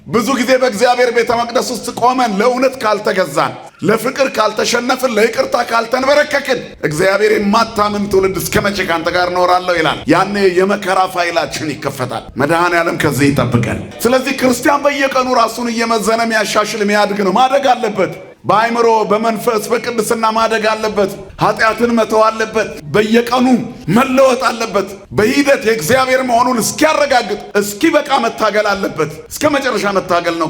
ብዙ ጊዜ በእግዚአብሔር ቤተ መቅደስ ውስጥ ቆመን ለእውነት ካልተገዛን፣ ለፍቅር ካልተሸነፍን፣ ለይቅርታ ካልተንበረከክን እግዚአብሔር የማታምን ትውልድ እስከ መቼ ካንተ ጋር እኖራለሁ ይላል። ያኔ የመከራ ፋይላችን ይከፈታል። መድኃኔዓለም ከዚህ ይጠብቀን። ስለዚህ ክርስቲያን በየቀኑ ራሱን እየመዘነ የሚያሻሽል የሚያድግ ነው። ማደግ አለበት። በአይምሮ በመንፈስ በቅድስና ማደግ አለበት። ኃጢአትን መተው አለበት። በየቀኑ መለወጥ አለበት። በሂደት የእግዚአብሔር መሆኑን እስኪያረጋግጥ እስኪበቃ መታገል አለበት። እስከ መጨረሻ መታገል ነው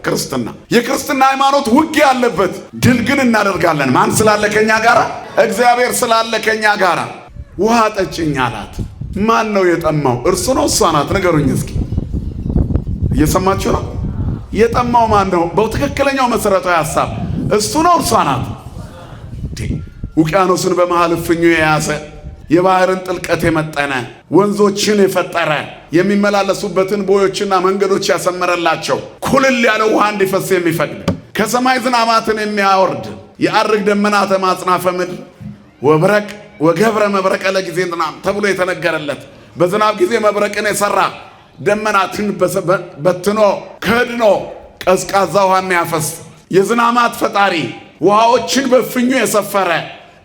ክርስትና። የክርስትና ሃይማኖት ውጊያ አለበት። ድል ግን እናደርጋለን። ማን ስላለ ከኛ ጋራ? እግዚአብሔር ስላለ ከኛ ጋራ። ውሃ ጠጭኝ አላት። ማን ነው የጠማው? እርሱ ነው እሷ ናት? ንገሩኝ እስኪ። እየሰማችሁ ነው? የጠማው ማን ነው? በትክክለኛው መሰረታዊ ሐሳብ እሱ ነው እርሷ ናት? ውቅያኖስን በመሃል እፍኙ የያዘ የባህርን ጥልቀት የመጠነ ወንዞችን የፈጠረ የሚመላለሱበትን ቦዮችና መንገዶች ያሰመረላቸው ኩልል ያለ ውሃ እንዲፈስ የሚፈቅድ ከሰማይ ዝናማትን የሚያወርድ የአርግ ደመናተ ማጽናፈ ምድር ወብረቅ ወገብረ መብረቀ ለጊዜ ዝናም ተብሎ የተነገረለት በዝናብ ጊዜ መብረቅን የሰራ ደመናትን በትኖ ከድኖ ቀዝቃዛ ውሃ የሚያፈስ የዝናማት ፈጣሪ ውሃዎችን በፍኙ የሰፈረ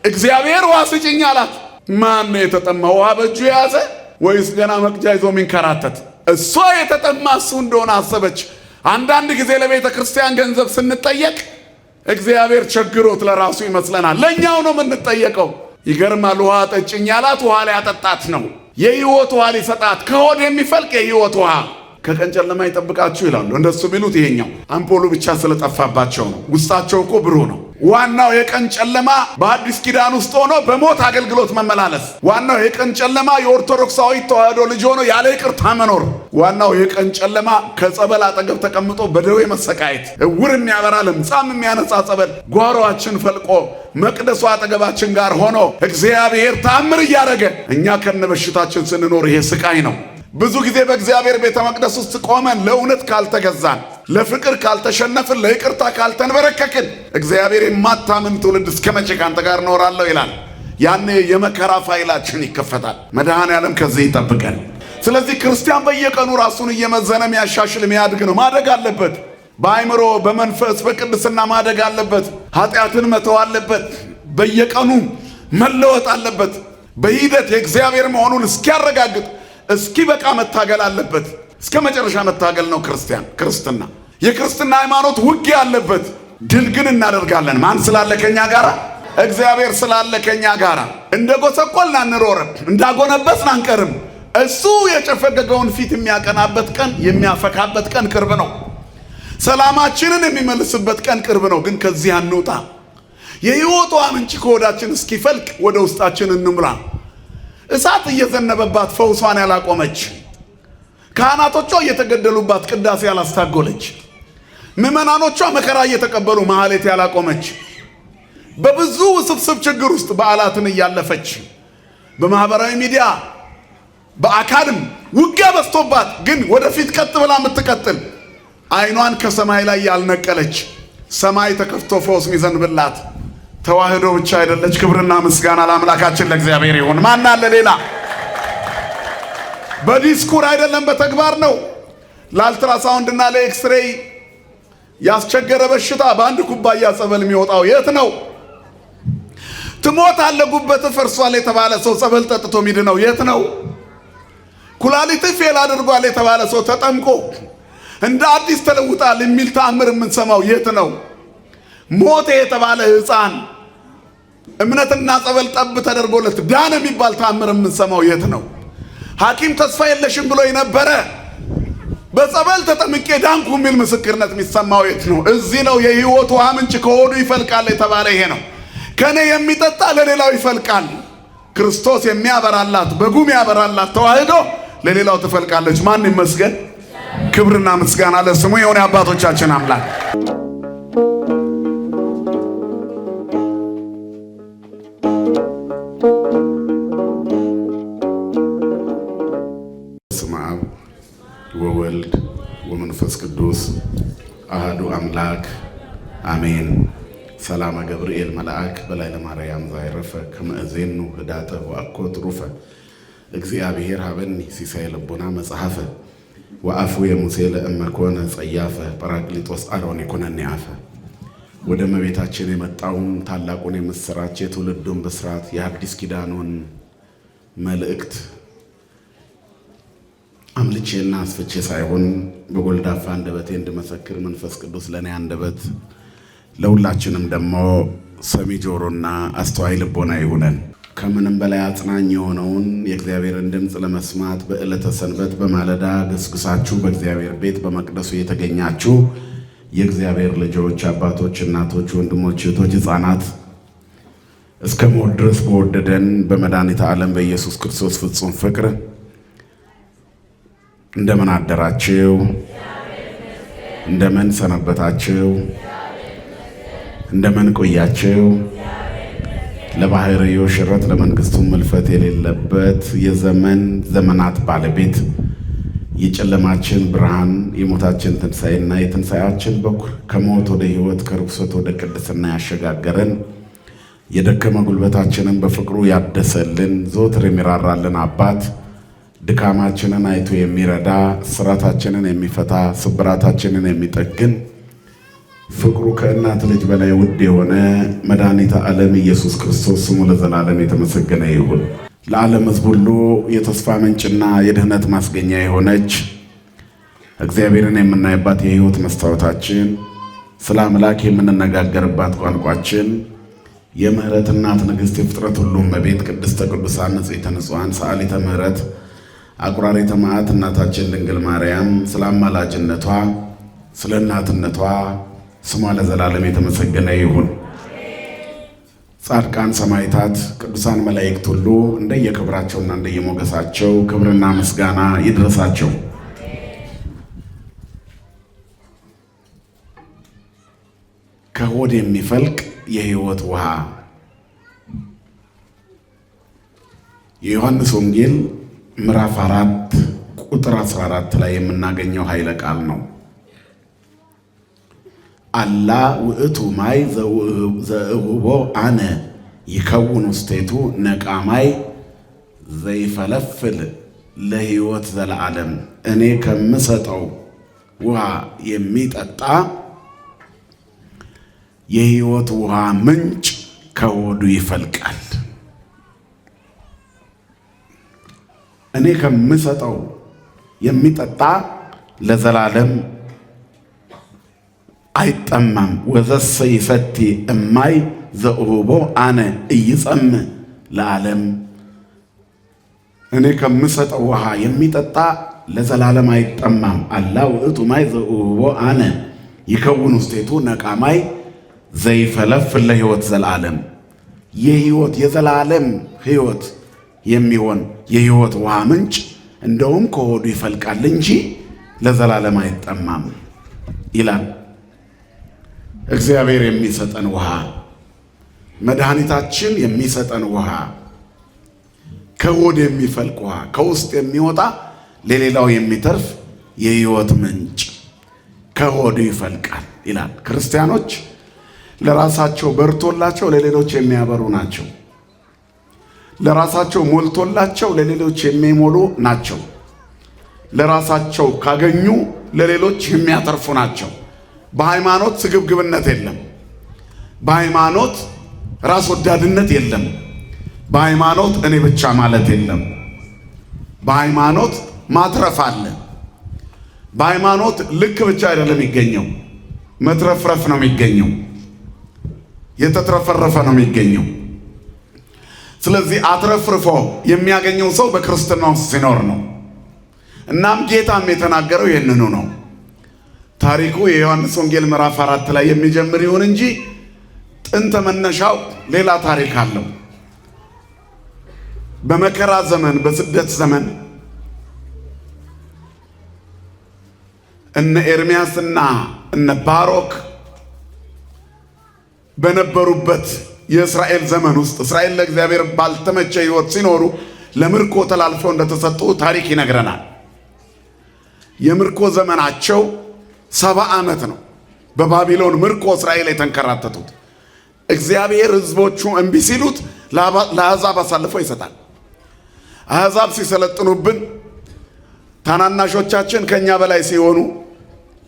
እግዚአብሔር ውሃ ስጭኝ አላት። ማን ነው የተጠማ? ውሃ በእጁ የያዘ ወይስ ገና መቅጃ ይዞ የሚንከራተት? እሷ የተጠማ እሱ እንደሆነ አሰበች። አንዳንድ ጊዜ ለቤተ ክርስቲያን ገንዘብ ስንጠየቅ እግዚአብሔር ቸግሮት ለራሱ ይመስለናል። ለእኛው ነው የምንጠየቀው። ይገርማል። ውሃ ጠጭኝ አላት። ውሃ ላይ አጠጣት ነው። የህይወት ውሃ ሊሰጣት ከሆድ የሚፈልቅ የህይወት ውሃ። ከቀን ጨለማ ይጠብቃችሁ ይላሉ። እንደሱ ቢሉት ይሄኛው አምፖሉ ብቻ ስለጠፋባቸው ነው። ውስጣቸው እኮ ብሩህ ነው። ዋናው የቀን ጨለማ በአዲስ ኪዳን ውስጥ ሆኖ በሞት አገልግሎት መመላለስ። ዋናው የቀን ጨለማ የኦርቶዶክሳዊ ተዋህዶ ልጅ ሆኖ ያለ ይቅርታ መኖር። ዋናው የቀን ጨለማ ከጸበል አጠገብ ተቀምጦ በደዌ መሰቃየት። እውር የሚያበራ ለምጻም የሚያነጻ ጸበል ጓሮአችን ፈልቆ መቅደሱ አጠገባችን ጋር ሆኖ እግዚአብሔር ታምር እያደረገ እኛ ከነበሽታችን ስንኖር ይሄ ስቃይ ነው። ብዙ ጊዜ በእግዚአብሔር ቤተ መቅደስ ውስጥ ቆመን ለእውነት ካልተገዛን፣ ለፍቅር ካልተሸነፍን፣ ለይቅርታ ካልተንበረከክን እግዚአብሔር የማታምን ትውልድ እስከ መቼ ካንተ ጋር እኖራለሁ ይላል። ያኔ የመከራ ፋይላችን ይከፈታል። መድኃኔዓለም ከዚህ ይጠብቀን። ስለዚህ ክርስቲያን በየቀኑ ራሱን እየመዘነ የሚያሻሽል የሚያድግ ነው። ማደግ አለበት። በአይምሮ በመንፈስ በቅድስና ማደግ አለበት። ኃጢአትን መተው አለበት። በየቀኑ መለወጥ አለበት። በሂደት የእግዚአብሔር መሆኑን እስኪያረጋግጥ እስኪበቃ መታገል አለበት። እስከ መጨረሻ መታገል ነው ክርስትና። የክርስትና ሃይማኖት ውጊያ አለበት። ድል ግን እናደርጋለን። ማን ስላለ ከኛ ጋራ? እግዚአብሔር ስላለ ከኛ ጋራ። እንደጎሰቆልን አንሮርም፣ እንዳጎነበስን አንቀርም። እሱ የጨፈገገውን ፊት የሚያቀናበት ቀን የሚያፈካበት ቀን ቅርብ ነው። ሰላማችንን የሚመልስበት ቀን ቅርብ ነው። ግን ከዚህ አንውጣ። የሕይወቷ ምንጭ ከሆዳችን እስኪፈልቅ ወደ ውስጣችን እንሙላ። እሳት እየዘነበባት ፈውሷን ያላቆመች፣ ካህናቶቿ እየተገደሉባት ቅዳሴ ያላስታጎለች፣ ምዕመናኖቿ መከራ እየተቀበሉ ማህሌት ያላቆመች፣ በብዙ ውስብስብ ችግር ውስጥ በዓላትን እያለፈች፣ በማህበራዊ ሚዲያ በአካልም ውጊያ በስቶባት ግን ወደፊት ቀጥ ብላ የምትቀጥል አይኗን ከሰማይ ላይ ያልነቀለች፣ ሰማይ ተከፍቶ ፈውስ ሚዘንብላት ተዋህዶ ብቻ አይደለች። ክብርና ምስጋና ለአምላካችን ለእግዚአብሔር ይሁን። ማን አለ ሌላ? በዲስኩር አይደለም በተግባር ነው። ለአልትራሳውንድና ለኤክስሬይ ያስቸገረ በሽታ በአንድ ኩባያ ጸበል የሚወጣው የት ነው? ትሞታለህ ጉበት ፈርሷል የተባለ ሰው ጸበል ጠጥቶ ሚድነው የት ነው? ኩላሊት ፌል አድርጓል የተባለ ሰው ተጠምቆ እንደ አዲስ ተለውጣል የሚል ተአምር የምንሰማው የት ነው? ሞተ የተባለ ሕፃን እምነትና ጸበል ጠብ ተደርጎለት ዳነ የሚባል ተአምር የምንሰማው የት ነው? ሐኪም ተስፋ የለሽም ብሎ የነበረ በጸበል ተጠምቄ ዳንኩ የሚል ምስክርነት የሚሰማው የት ነው? እዚህ ነው። የሕይወት ውሃ ምንጭ ከሆዱ ይፈልቃል የተባለ ይሄ ነው። ከኔ የሚጠጣ ለሌላው ይፈልቃል። ክርስቶስ የሚያበራላት በጉም ያበራላት ተዋህዶ ለሌላው ትፈልቃለች። ማን ይመስገን? ክብርና ምስጋና ለስሙ የሆነ አባቶቻችን አምላክ። ወወልድ ወመንፈስ ቅዱስ አሐዱ አምላክ አሜን። ሰላም ገብርኤል መልአክ በላይ ለማርያም ዛይረፈ ከመእዜኑ ህዳተ ወአኮ ትሩፈ እግዚአብሔር ሀበኒ ሲሳይ ልቦና መጽሐፈ ወአፉ የሙሴ ለእመኮነ ጸያፈ ጰራቅሊጦስ አሮን ይኩነኒ አፈ። ወደ እመቤታችን የመጣውን ታላቁን የምስራች የትውልዱን ብስራት የአዲስ ኪዳኑን መልእክት አምልቼና አስፍቼ ሳይሆን በጎልዳፋ አንደበቴ እንድመሰክር መንፈስ ቅዱስ ለእኔ አንደበት ለሁላችንም ደግሞ ሰሚ ጆሮና አስተዋይ ልቦና ይሁነን። ከምንም በላይ አጽናኝ የሆነውን የእግዚአብሔርን ድምፅ ለመስማት በዕለተ ሰንበት በማለዳ ገስግሳችሁ በእግዚአብሔር ቤት በመቅደሱ የተገኛችሁ የእግዚአብሔር ልጆች፣ አባቶች፣ እናቶች፣ ወንድሞች፣ እህቶች፣ ሕፃናት እስከ ሞት ድረስ በወደደን በመድኃኒተ ዓለም በኢየሱስ ክርስቶስ ፍጹም ፍቅር እንደምን አደራችሁ? እንደምን ሰነበታችሁ? እንደምን ቆያችሁ? ለባህርዮ ሽረት ለመንግስቱ መልፈት የሌለበት የዘመናት ባለቤት የጨለማችን ብርሃን የሞታችን ትንሣኤና የትንሣኤያችን በኩር ከሞት ወደ ሕይወት ከርኩሰት ወደ ቅድስና ያሸጋገረን የደከመ ጉልበታችንን በፍቅሩ ያደሰልን ዘወትር የሚራራልን አባት ድካማችንን አይቶ የሚረዳ ስራታችንን የሚፈታ ስብራታችንን የሚጠግን ፍቅሩ ከእናት ልጅ በላይ ውድ የሆነ መድኃኒተ ዓለም ኢየሱስ ክርስቶስ ስሙ ለዘላለም የተመሰገነ ይሁን። ለዓለም ሕዝብ ሁሉ የተስፋ ምንጭና የድህነት ማስገኛ የሆነች እግዚአብሔርን የምናይባት የሕይወት መስታወታችን፣ ስለ አምላክ የምንነጋገርባት ቋንቋችን፣ የምህረት እናት ንግሥት የፍጥረት ሁሉ እመቤት ቅድስተ ቅዱሳን ንጽሕተ ንጹሐን ሰዓሊተ ምህረት አቁራሪተ መዓት እናታችን ድንግል ማርያም ስለ አማላጅነቷ ስለ እናትነቷ ስሟ ለዘላለም የተመሰገነ ይሁን። ጻድቃን ሰማዕታት፣ ቅዱሳን መላእክት ሁሉ እንደየክብራቸውና እንደየሞገሳቸው ክብርና ምስጋና ይድረሳቸው። ከሆድ የሚፈልቅ የሕይወት ውሃ የዮሐንስ ወንጌል ምዕራፍ 4 ቁጥር 14 ላይ የምናገኘው ኃይለ ቃል ነው። አላ ውእቱ ማይ ዘእሁቦ አነ ይከውን ውስቴቱ ነቃማይ ዘይፈለፍል ለሕይወት ዘለዓለም። እኔ ከምሰጠው ውሃ የሚጠጣ የሕይወት ውሃ ምንጭ ከሆዱ ይፈልቃል። እኔ ከምሰጠው የሚጠጣ ለዘላለም አይጠማም። ወዘሰ ይሰቲ እማይ ዘእሁቦ አነ ኢይጸምዕ ለዓለም። እኔ ከምሰጠው ውሃ የሚጠጣ ለዘላለም አይጠማም። አላ ውእቱ ማይ ዘእሁቦ አነ ይከውን ውስቴቱ ነቃማይ ዘይፈለፍል ለሕይወት ዘለዓለም። የሕይወት የዘላለም ሕይወት የሚሆን የሕይወት ውሃ ምንጭ እንደውም ከሆዱ ይፈልቃል እንጂ ለዘላለም አይጠማም ይላል። እግዚአብሔር የሚሰጠን ውሃ፣ መድኃኒታችን የሚሰጠን ውሃ፣ ከሆድ የሚፈልቅ ውሃ፣ ከውስጥ የሚወጣ ለሌላው የሚተርፍ የሕይወት ምንጭ ከሆዱ ይፈልቃል ይላል። ክርስቲያኖች ለራሳቸው በርቶላቸው ለሌሎች የሚያበሩ ናቸው። ለራሳቸው ሞልቶላቸው ለሌሎች የሚሞሉ ናቸው። ለራሳቸው ካገኙ ለሌሎች የሚያተርፉ ናቸው። በሃይማኖት ስግብግብነት የለም። በሃይማኖት ራስ ወዳድነት የለም። በሃይማኖት እኔ ብቻ ማለት የለም። በሃይማኖት ማትረፍ አለ። በሃይማኖት ልክ ብቻ አይደለም የሚገኘው፣ መትረፍረፍ ነው የሚገኘው። የተትረፈረፈ ነው የሚገኘው። ስለዚህ አትረፍርፎ የሚያገኘው ሰው በክርስትና ውስጥ ሲኖር ነው። እናም ጌታም የተናገረው ይህንኑ ነው። ታሪኩ የዮሐንስ ወንጌል ምዕራፍ 4 ላይ የሚጀምር ይሁን እንጂ ጥንተ መነሻው ሌላ ታሪክ አለው። በመከራ ዘመን፣ በስደት ዘመን እነ ኤርምያስና እነ ባሮክ በነበሩበት የእስራኤል ዘመን ውስጥ እስራኤል ለእግዚአብሔር ባልተመቸ ሕይወት ሲኖሩ ለምርኮ ተላልፈው እንደተሰጡ ታሪክ ይነግረናል። የምርኮ ዘመናቸው 70 ዓመት ነው። በባቢሎን ምርኮ እስራኤል የተንከራተቱት እግዚአብሔር ሕዝቦቹ እምቢ ሲሉት ለአሕዛብ አሳልፎ ይሰጣል። አሕዛብ ሲሰለጥኑብን ታናናሾቻችን ከኛ በላይ ሲሆኑ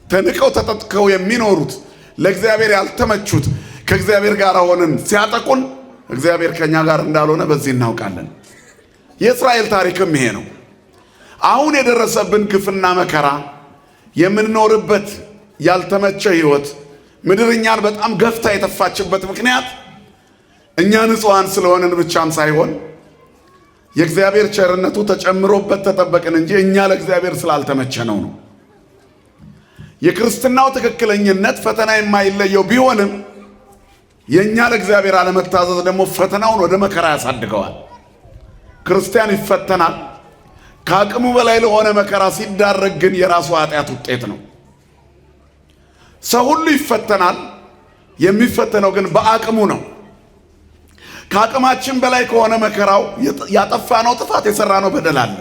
ተንቀው ተጠጥቀው የሚኖሩት ለእግዚአብሔር ያልተመቹት ከእግዚአብሔር ጋር ሆነን ሲያጠቁን እግዚአብሔር ከኛ ጋር እንዳልሆነ በዚህ እናውቃለን። የእስራኤል ታሪክም ይሄ ነው። አሁን የደረሰብን ግፍና መከራ የምንኖርበት ያልተመቸ ህይወት ምድርኛን በጣም ገፍታ የተፋችበት ምክንያት እኛ ንጹሃን ስለሆነን ብቻም ሳይሆን የእግዚአብሔር ቸርነቱ ተጨምሮበት ተጠበቅን እንጂ እኛ ለእግዚአብሔር ስላልተመቸነው ነው። የክርስትናው ትክክለኝነት ፈተና የማይለየው ቢሆንም የኛ ለእግዚአብሔር አለመታዘዝ ደግሞ ፈተናውን ወደ መከራ ያሳድገዋል። ክርስቲያን ይፈተናል። ከአቅሙ በላይ ለሆነ መከራ ሲዳረግ ግን የራሱ ኃጢአት ውጤት ነው። ሰው ሁሉ ይፈተናል። የሚፈተነው ግን በአቅሙ ነው። ከአቅማችን በላይ ከሆነ መከራው ያጠፋነው ጥፋት የሰራነው በደል አለ።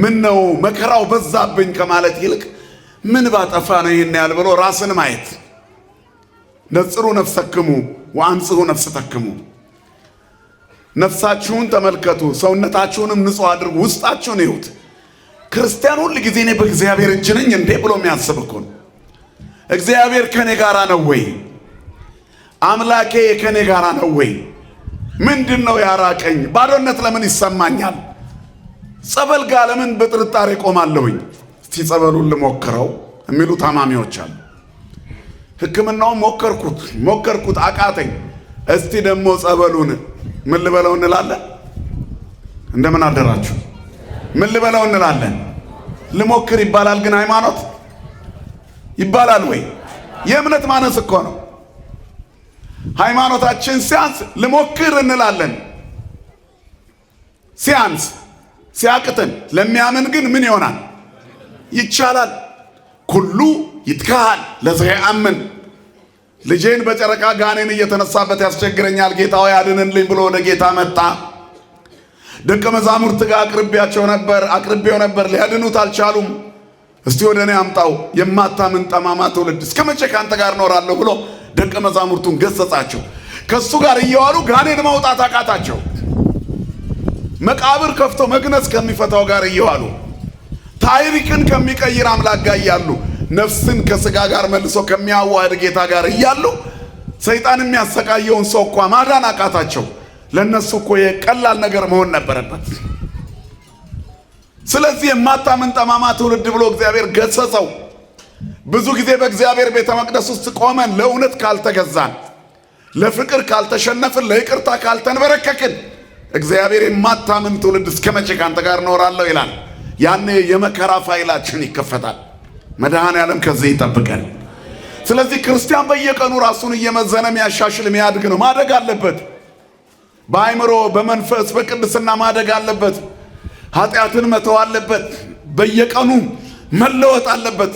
ምን ነው መከራው በዛብኝ ከማለት ይልቅ ምን ባጠፋ ነው ይሄን ያህል ብሎ ራስን ማየት። ነጽሩ ነፍሰክሙ ወአንጽሁ ነፍሰተክሙ። ነፍሳችሁን ተመልከቱ፣ ሰውነታችሁንም ንጹህ አድርጉ፣ ውስጣችሁን ይሁት። ክርስቲያን ሁሉ ጊዜ እኔ በእግዚአብሔር እጅ ነኝ እንዴ ብሎ የሚያስብ እኮ ነው። እግዚአብሔር ከኔ ጋራ ነው ወይ? አምላኬ ከኔ ጋራ ነው ወይ? ምንድነው ያራቀኝ? ባዶነት ለምን ይሰማኛል? ጸበል ጋር ለምን በጥርጣሬ ቆማለሁኝ? እስቲ ጸበሉን ልሞክረው የሚሉ ታማሚዎች አሉ። ሕክምናውን ሞከርኩት አቃተኝ። እስቲ ደግሞ ጸበሉን ምን ልበለው እንላለን? እንደምን አደራችሁ ምን ልበለው እንላለን? ልሞክር ይባላል። ግን ሃይማኖት ይባላል ወይ? የእምነት ማነስ እኮ ነው። ሃይማኖታችን ሲያንስ ልሞክር እንላለን። ሲያንስ ሲያቅተን፣ ለሚያምን ግን ምን ይሆናል? ይቻላል። ኩሉ ይትካሃል ለዘያምን። ልጄን በጨረቃ ጋኔን እየተነሳበት ያስቸግረኛል፣ ጌታው ያድንልኝ ብሎ ወደ ጌታ መጣ። ደቀ መዛሙርት ጋር አቅርቤው ነበር፣ ሊያድኑት አልቻሉም። እስቲ ወደ እኔ አምጣው የማታምን ጠማማ ትውልድ፣ እስከ መቼ ካንተ ጋር እኖራለሁ ብሎ ደቀ መዛሙርቱን ገሰጻቸው። ከሱ ጋር እየዋሉ ጋኔን ማውጣት አቃታቸው። መቃብር ከፍቶ መግነዝ ከሚፈታው ጋር እየዋሉ ታሪክን ከሚቀይር አምላክ ጋር እያሉ ነፍስን ከስጋ ጋር መልሶ ከሚያዋህድ ጌታ ጋር እያሉ ሰይጣን የሚያሰቃየውን ሰው እንኳ ማዳን አቃታቸው። ለነሱ እኮ የቀላል ነገር መሆን ነበረበት። ስለዚህ የማታምን ጠማማ ትውልድ ብሎ እግዚአብሔር ገሰጸው። ብዙ ጊዜ በእግዚአብሔር ቤተ መቅደስ ውስጥ ቆመን ለእውነት ካልተገዛን፣ ለፍቅር ካልተሸነፍን፣ ለይቅርታ ካልተንበረከክን እግዚአብሔር የማታምን ትውልድ እስከ መቼ ካንተ ጋር እኖራለሁ ይላል። ያኔ የመከራ ፋይላችን ይከፈታል። መድኃኔዓለም ከዚህ ይጠብቀን። ስለዚህ ክርስቲያን በየቀኑ ራሱን እየመዘነ የሚያሻሽል የሚያድግ ነው። ማደግ አለበት። በአይምሮ በመንፈስ በቅድስና ማደግ አለበት። ኃጢአትን መተው አለበት። በየቀኑ መለወጥ አለበት።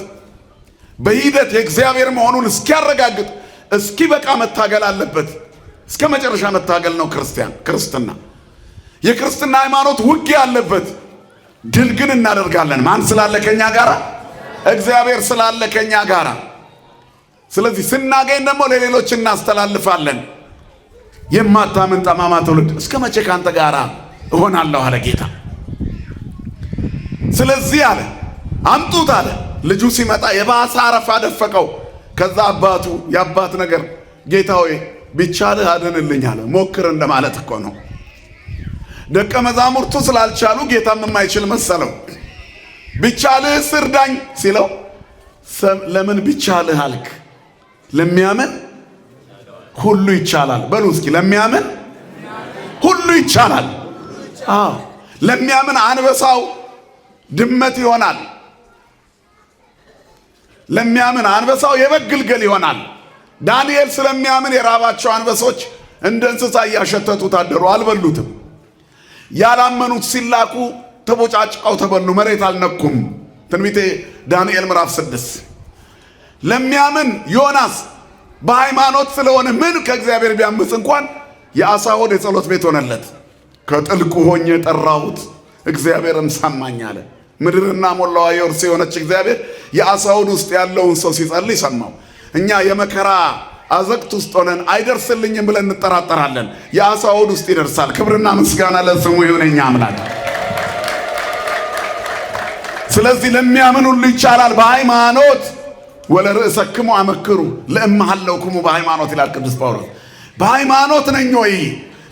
በሂደት የእግዚአብሔር መሆኑን እስኪያረጋግጥ እስኪበቃ መታገል አለበት። እስከ መጨረሻ መታገል ነው ክርስትና። የክርስትና ሃይማኖት ውጊያ አለበት። ድል ግን እናደርጋለን። ማን ስላለ ከኛ ጋራ? እግዚአብሔር ስላለ ከኛ ጋራ። ስለዚህ ስናገኝ ደግሞ ለሌሎች እናስተላልፋለን። የማታምን ጠማማ ትውልድ እስከ መቼ ካንተ ጋራ እሆናለሁ አለ ጌታ። ስለዚህ አለ አምጡት አለ። ልጁ ሲመጣ የባሰ አረፋ ደፈቀው። ከዛ የአባት ነገር ጌታ ሆይ ቢቻልህ አድንልኝ አለ። ሞክር እንደማለት እኮ ነው። ደቀ መዛሙርቱ ስላልቻሉ ጌታም የማይችል መሰለው። ቢቻልህ እርዳኝ ሲለው ለምን ቢቻልህ አልክ? ለሚያምን ሁሉ ይቻላል። በሉ እስኪ ለሚያምን ሁሉ ይቻላል። አዎ ለሚያምን አንበሳው ድመት ይሆናል። ለሚያምን አንበሳው የበግ ግልገል ይሆናል። ዳንኤል ስለሚያምን የራባቸው አንበሶች እንደ እንስሳ እያሸተቱ ታደሩ፣ አልበሉትም። ያላመኑት ሲላኩ ተቦጫጭቀው ተበሉ፣ መሬት አልነኩም። ትንቢተ ዳንኤል ምዕራፍ 6። ለሚያምን ዮናስ በሃይማኖት ስለሆነ ምን ከእግዚአብሔር ቢያምፅ እንኳን የአሳ ሆድ የጸሎት ቤት ሆነለት። ከጥልቁ ሆኜ ጠራሁት እግዚአብሔርም ሰማኝ አለ። ምድርና ሞላዋ የእርሱ የሆነች እግዚአብሔር የአሳ ሆድ ውስጥ ያለውን ሰው ሲጸልይ ሰማው። እኛ የመከራ አዘቅት ውስጥ ሆነን አይደርስልኝም ብለን እንጠራጠራለን። የአሳ ሆድ ውስጥ ይደርሳል። ክብርና ምስጋና ለስሙ ይሁን የኛ አምላክ። ስለዚህ ለሚያምን ሁሉ ይቻላል። በሃይማኖት ወለርእሰክሙ አመክሩ ለእምሃለውክሙ በሃይማኖት ይላል ቅዱስ ጳውሎስ። በሃይማኖት ነኝ ወይ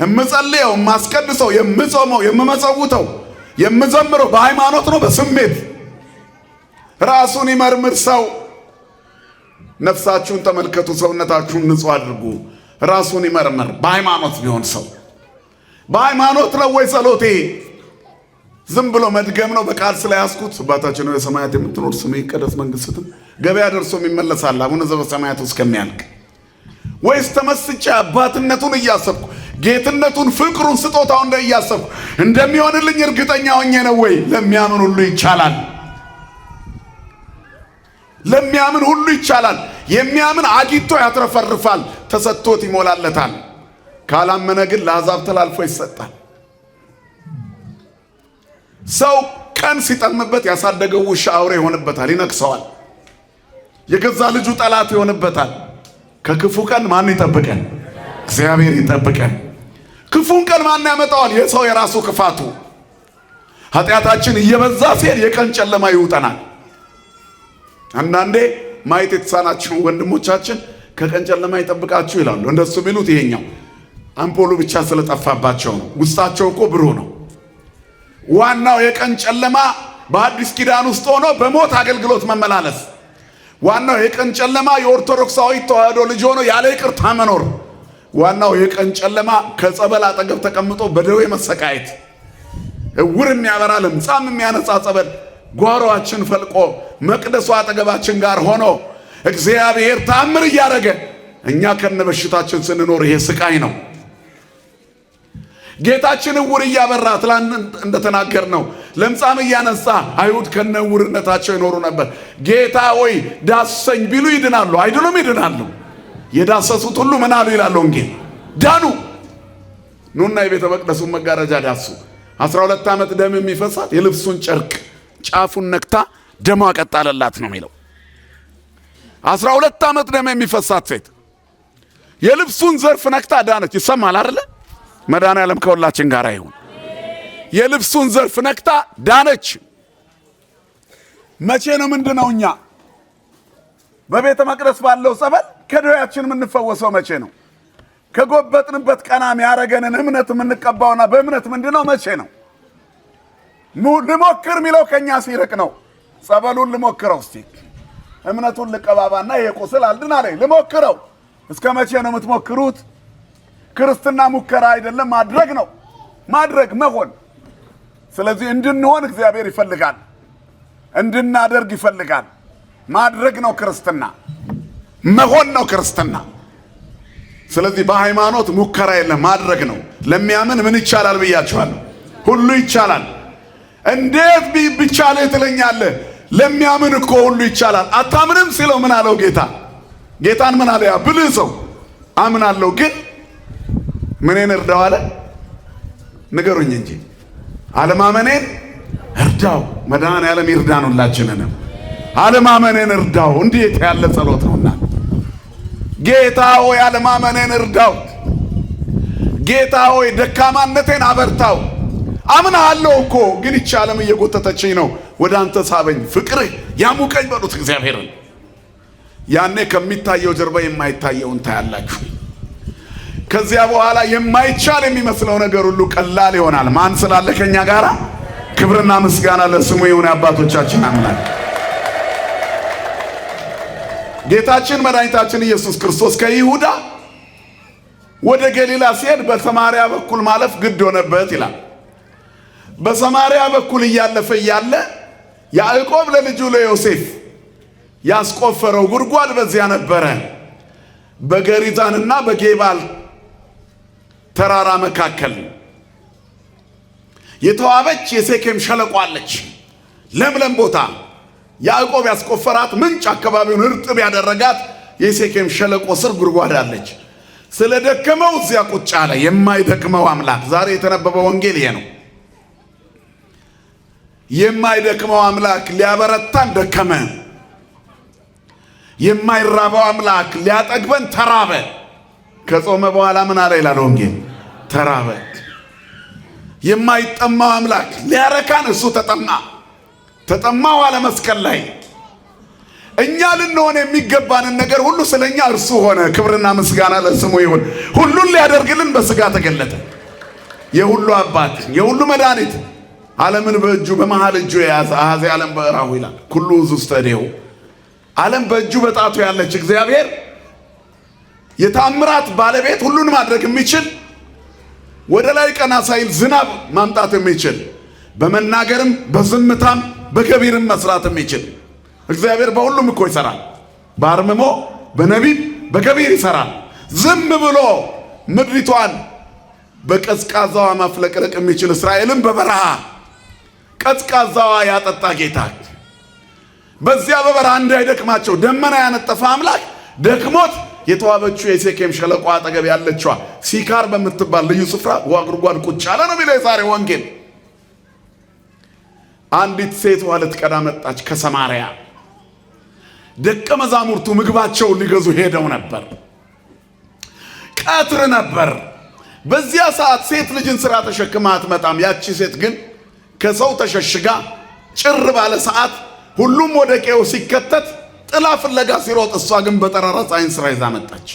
እምጸልየው፣ እማስቀድሰው፣ የምጾመው፣ የምመጸውተው፣ የምዘምረው በሃይማኖት ነው በስሜት? ራሱን ይመርምር ሰው። ነፍሳችሁን ተመልከቱ፣ ሰውነታችሁን ንጹሕ አድርጉ። ራሱን ይመርምር። በሃይማኖት ቢሆን ሰው በሃይማኖት ነው ወይ ጸሎቴ? ዝም ብሎ መድገም ነው በቃል ስለያዝኩት? አባታችን ሆይ በሰማያት የምትኖር ስምህ ይቀደስ፣ መንግሥትህ ገበያ ደርሶ የሚመለሳል አቡነ ዘበሰማያት እስከሚያልቅ? ወይስ ተመስጬ አባትነቱን እያሰብኩ ጌትነቱን፣ ፍቅሩን፣ ስጦታው እያሰብኩ እንደሚሆንልኝ እርግጠኛ ሆኜ ነው ወይ? ለሚያምን ሁሉ ይቻላል። ለሚያምን ሁሉ ይቻላል። የሚያምን አግኝቶ ያትረፈርፋል፣ ተሰጥቶት ይሞላለታል። ካላመነ ግን ለአሕዛብ ተላልፎ ይሰጣል። ሰው ቀን ሲጠምበት ያሳደገው ውሻ አውሬ ይሆንበታል፣ ይነክሰዋል። የገዛ ልጁ ጠላት ይሆንበታል። ከክፉ ቀን ማን ይጠብቀን? እግዚአብሔር ይጠብቀን። ክፉን ቀን ማን ያመጣዋል? የሰው የራሱ ክፋቱ። ኃጢአታችን እየበዛ ሲሄድ የቀን ጨለማ ይውጠናል። አንዳንዴ ማየት የተሳናችሁ ወንድሞቻችን ከቀን ጨለማ ይጠብቃችሁ ይላሉ። እንደሱ ቢሉት ይሄኛው አምፖሉ ብቻ ስለጠፋባቸው ነው። ውስጣቸው እኮ ብሩህ ነው። ዋናው የቀን ጨለማ በአዲስ ኪዳን ውስጥ ሆኖ በሞት አገልግሎት መመላለስ። ዋናው የቀን ጨለማ የኦርቶዶክሳዊ ተዋህዶ ልጅ ሆኖ ያለ ይቅርታ መኖር። ዋናው የቀን ጨለማ ከጸበል አጠገብ ተቀምጦ በደዌ መሰቃየት። እውር የሚያበራ ለምጻም የሚያነጻ ጸበል ጓሮአችን ፈልቆ መቅደሱ አጠገባችን ጋር ሆኖ እግዚአብሔር ተአምር እያደረገ እኛ ከነበሽታችን ስንኖር ይሄ ስቃይ ነው። ጌታችን እውር እያበራ ትላንት እንደተናገር ነው ለምጻም እያነሳ አይሁድ ከነውርነታቸው ይኖሩ ነበር። ጌታ ሆይ ዳሰኝ ቢሉ ይድናሉ አይድሉም? ይድናሉ። የዳሰሱት ሁሉ ምን አሉ ይላል ወንጌል? ዳኑ። ኑና የቤተ መቅደሱን መጋረጃ ዳሱ። 12 ዓመት ደም የሚፈሳት የልብሱን ጨርቅ ጫፉን ነክታ ደሟ ቀጣለላት ነው የሚለው። 12 ዓመት ደም የሚፈሳት ሴት የልብሱን ዘርፍ ነክታ ዳነች። ይሰማል አይደለ? መድኃኔዓለም ከሁላችን ጋር ይሁን። የልብሱን ዘርፍ ነክታ ዳነች። መቼ ነው ምንድነው እኛ በቤተ መቅደስ ባለው ጸበል ከደዌያችን የምንፈወሰው? መቼ ነው? ከጎበጥንበት ቀና የሚያረገንን እምነት የምንቀባውና በእምነት ምንድነው? መቼ ነው? ልሞክር የሚለው ከኛ ሲርቅ ነው። ጸበሉን ልሞክረው እስቲ፣ እምነቱን ልቀባባና ይሄ ቁስል አልድን አለኝ ልሞክረው። እስከ መቼ ነው የምትሞክሩት? ክርስትና ሙከራ አይደለም፣ ማድረግ ነው። ማድረግ መሆን። ስለዚህ እንድንሆን እግዚአብሔር ይፈልጋል፣ እንድናደርግ ይፈልጋል። ማድረግ ነው ክርስትና፣ መሆን ነው ክርስትና። ስለዚህ በሃይማኖት ሙከራ የለም፣ ማድረግ ነው። ለሚያምን ምን ይቻላል ብያችኋለሁ? ሁሉ ይቻላል። እንዴት ቢቻል ትለኛለህ? ለሚያምን እኮ ሁሉ ይቻላል። አታምንም ሲለው ምን አለው ጌታ? ጌታን ምን አለ? ያ ብልህ ሰው አምናለሁ ግን ምንን እርዳው አለ? ንገሩኝ እንጂ አለማመኔን እርዳው። መድኃኔዓለም ይርዳን ሁላችንንም። አለማመኔን እርዳው። እንዴት ያለ ጸሎት ነውና! ጌታ ሆይ አለማመኔን እርዳው። ጌታ ሆይ ደካማነቴን አበርታው። አምናለሁ እኮ ግን ይህች ዓለም እየጎተተችኝ ነው፣ ወደ አንተ ሳበኝ፣ ፍቅርህ ያሙቀኝ በሉት እግዚአብሔርን። ያኔ ከሚታየው ጀርባ የማይታየውን ታያላችሁ። ከዚያ በኋላ የማይቻል የሚመስለው ነገር ሁሉ ቀላል ይሆናል። ማን ስላለ ከኛ ጋራ? ክብርና ምስጋና ለስሙ ይሁን። አባቶቻችን አምላክ ጌታችን መድኃኒታችን ኢየሱስ ክርስቶስ ከይሁዳ ወደ ገሊላ ሲሄድ በሰማርያ በኩል ማለፍ ግድ ሆነበት ይላል። በሰማርያ በኩል እያለፈ እያለ ያዕቆብ ለልጁ ለዮሴፍ ያስቆፈረው ጉድጓድ በዚያ ነበረ። በገሪዛንና በጌባል ተራራ መካከል የተዋበች የሴኬም ሸለቆ አለች፣ ለምለም ቦታ። ያዕቆብ ያስቆፈራት ምንጭ አካባቢውን እርጥብ ያደረጋት የሴኬም ሸለቆ ስር ጉድጓድ አለች። ስለደከመው እዚያ ቁጭ አለ። የማይደክመው አምላክ። ዛሬ የተነበበው ወንጌል ይሄ ነው። የማይደክመው አምላክ ሊያበረታን ደከመ። የማይራበው አምላክ ሊያጠግበን ተራበ። ከጾመ በኋላ ምን አለ ይላል ወንጌል? ተራበ። የማይጠማው አምላክ ሊያረካን እሱ ተጠማ። ተጠማሁ አለ መስቀል ላይ። እኛ ልንሆን የሚገባንን ነገር ሁሉ ስለኛ እርሱ ሆነ። ክብርና ምስጋና ለስሙ ይሁን። ሁሉን ሊያደርግልን በሥጋ ተገለጠ። የሁሉ አባት፣ የሁሉ መድኃኒት፣ ዓለምን በእጁ በመሃል እጁ የያዘ አሐዜ ዓለም በእራሁ ይላል። ኩሉ ውስተ እዴሁ። ዓለም በእጁ በጣቱ ያለች እግዚአብሔር የታምራት ባለቤት፣ ሁሉን ማድረግ የሚችል ወደ ላይ ቀና ሳይል ዝናብ ማምጣት የሚችል በመናገርም በዝምታም በገቢርም መስራት የሚችል እግዚአብሔር በሁሉም እኮ ይሰራል። በአርምሞ በነቢብ በገቢር ይሰራል። ዝም ብሎ ምድሪቷን በቀዝቃዛዋ ማፍለቅለቅ የሚችል እስራኤልን በበረሃ ቀዝቃዛዋ ያጠጣ ጌታ፣ በዚያ በበረሃ እንዳይደክማቸው ደመና ያነጠፈ አምላክ ደክሞት የተዋበችው የሴኬም ሸለቆ አጠገብ ያለችዋ ሲካር በምትባል ልዩ ስፍራ ውሃ ጉድጓድ ቁጭ አለ ነው የሚለው የዛሬ ወንጌል። አንዲት ሴት ውሃ ልትቀዳ መጣች ከሰማርያ። ደቀ መዛሙርቱ ምግባቸውን ሊገዙ ሄደው ነበር። ቀትር ነበር። በዚያ ሰዓት ሴት ልጅን ስራ ተሸክማ አትመጣም። ያቺ ሴት ግን ከሰው ተሸሽጋ ጭር ባለ ሰዓት ሁሉም ወደ ቄው ሲከተት ጥላ ፍለጋ ሲሮጥ፣ እሷ ግን በጠራራ ፀሐይ ስራ ይዛ መጣች።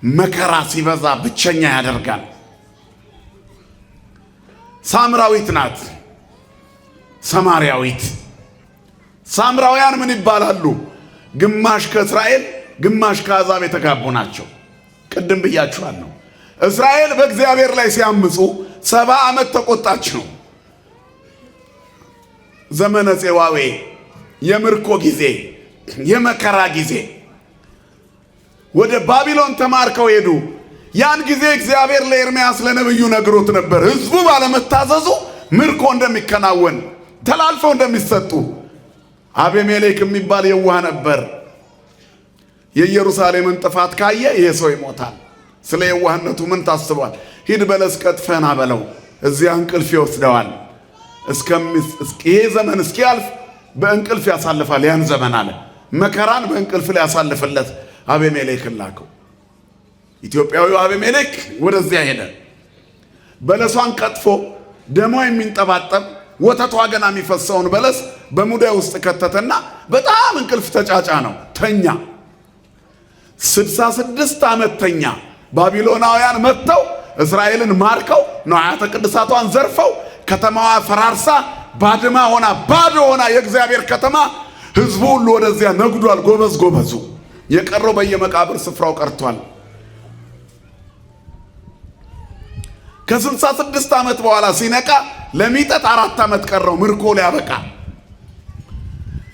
መከራ ሲበዛ ብቸኛ ያደርጋል። ሳምራዊት ናት። ሰማርያዊት። ሳምራውያን ምን ይባላሉ? ግማሽ ከእስራኤል ግማሽ ከአሕዛብ የተጋቡ ናቸው። ቅድም ብያችኋለሁ። እስራኤል በእግዚአብሔር ላይ ሲያምፁ 70 ዓመት ተቆጣች ነው። ዘመነ ፄዋዌ፣ የምርኮ ጊዜ፣ የመከራ ጊዜ። ወደ ባቢሎን ተማርከው ሄዱ። ያን ጊዜ እግዚአብሔር ለኤርምያስ ለነብዩ ነግሮት ነበር። ሕዝቡ ባለመታዘዙ ምርኮ እንደሚከናወን ተላልፈው እንደሚሰጡ። አቤሜሌክ የሚባል የዋህ ነበር። የኢየሩሳሌምን ጥፋት ካየ ይሄ ሰው ይሞታል። ስለ የዋህነቱ ምን ታስቧል? ሂድ በለስ ቀጥፈና በለው፣ እዚያ እንቅልፍ ይወስደዋል። ይሄ ዘመን እስኪያልፍ በእንቅልፍ ያሳልፋል። ያን ዘመን አለ መከራን በእንቅልፍ ላይ ያሳልፍለት አቤሜሌክን ላከው። ኢትዮጵያዊው አቤሜሌክ ወደዚያ ሄደ። በለሷን ቀጥፎ ደሟ የሚንጠባጠብ ወተቷ ገና የሚፈሰውን በለስ በሙዳይ ውስጥ ከተተና በጣም እንቅልፍ ተጫጫ ነው። ተኛ። 66 ዓመት ተኛ። ባቢሎናውያን መጥተው እስራኤልን ማርከው ንዋያተ ቅድሳቷን ዘርፈው ከተማዋ ፈራርሳ ባድማ ሆና ባዶ ሆና የእግዚአብሔር ከተማ ሕዝቡ ሁሉ ወደዚያ ነግዷል። ጎበዝ ጎበዙ። የቀረው በየመቃብር ስፍራው ቀርቷል። ከ66 ዓመት በኋላ ሲነቃ ለሚጠት 4 ዓመት ቀረው ምርኮ ሊያበቃ።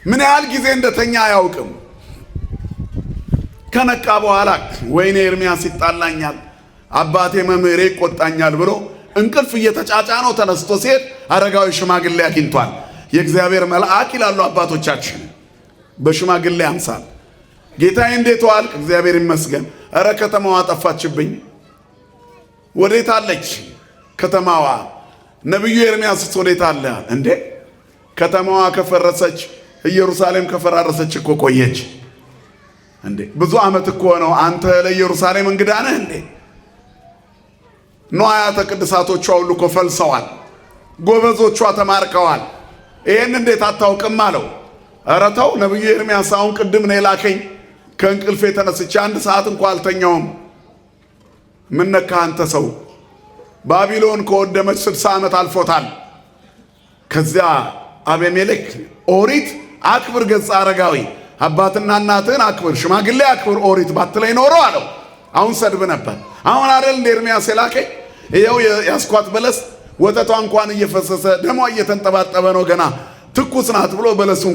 ምን ያህል ጊዜ እንደተኛ አያውቅም። ከነቃ በኋላ ወይኔ ኤርምያስ ይጣላኛል፣ አባቴ መምህሬ ይቆጣኛል ብሎ እንቅልፍ እየተጫጫ ነው። ተነስቶ ሲሄድ አረጋዊ ሽማግሌ አግኝቷል። የእግዚአብሔር መልአክ ይላሉ አባቶቻችን በሽማግሌ አምሳል። ጌታዬ እንዴት ዋልክ? እግዚአብሔር ይመስገን። እረ ከተማዋ ጠፋችብኝ። ወዴት አለች ከተማዋ? ነቢዩ ኤርምያስስ ወዴት አለ? እንዴ ከተማዋ ከፈረሰች ኢየሩሳሌም ከፈራረሰች እኮ ቆየች። እንዴ ብዙ ዓመት እኮ ነው። አንተ ለኢየሩሳሌም እንግዳ ነህ እንዴ? ንዋያተ ቅድሳቶቿ ሁሉ እኮ ፈልሰዋል። ጎበዞቿ ተማርከዋል። ይህን እንዴት አታውቅም አለው። ኧረ ተው ነቢዩ ኤርምያስ አሁን ቅድም ነው የላከኝ። ከእንቅልፌ ተነስቼ 1 ሰዓት እንኳ አልተኛውም። ምን ነካ አንተ ሰው? ባቢሎን ከወደመች 60 ዓመት አልፎታል። ከዚያ አቤሜሌክ ኦሪት አክብር ገጸ አረጋዊ፣ አባትና እናትህን አክብር፣ ሽማግሌ አክብር ኦሪት ባትለኝ ኖሮ አለው። አሁን ሰድብ ነበር። አሁን አይደል እንደ ኤርምያስ የላከኝ? ይኸው ያስኳት በለስ ወተቷ እንኳን እየፈሰሰ ደሟ እየተንጠባጠበ ነው፣ ገና ትኩስ ናት ብሎ በለሱን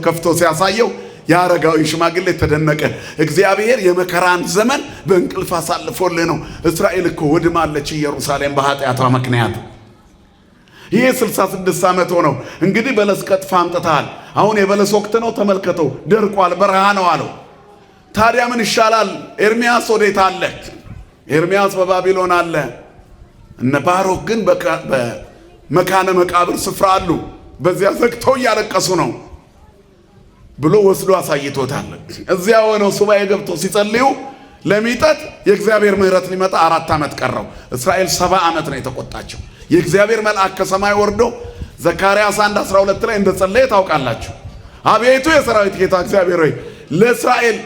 ከፍቶ ሲያሳየው የአረጋዊ ሽማግሌ ተደነቀ። እግዚአብሔር የመከራን ዘመን በእንቅልፍ አሳልፎልህ ነው። እስራኤል እኮ ወድማለች ኢየሩሳሌም በኃጢአቷ ምክንያት። ይሄ 66 ዓመት ሆነው። እንግዲህ በለስ ቀጥፋ አምጥተሃል። አሁን የበለስ ወቅት ነው፣ ተመልከተው ደርቋል፣ በረሃ ነው አለው። ታዲያ ምን ይሻላል? ኤርምያስ ወዴት አለ? ኤርምያስ በባቢሎን አለ። እነ ባሮክ ግን በመካነ መቃብር ስፍራ አሉ። በዚያ ዘግተው እያለቀሱ ነው ብሎ ወስዶ አሳይቶታል። እዚያ ሆነው ሱባኤ ገብቶ ሲጸልዩ ለሚጠት የእግዚአብሔር ምሕረት ሊመጣ 4 ዓመት ቀረው። እስራኤል 70 ዓመት ነው የተቆጣቸው። የእግዚአብሔር መልአክ ከሰማይ ወርዶ ዘካርያስ 1:12 ላይ እንደጸለየ ታውቃላችሁ። አቤቱ የሰራዊት ጌታ እግዚአብሔር ሆይ ለእስራኤል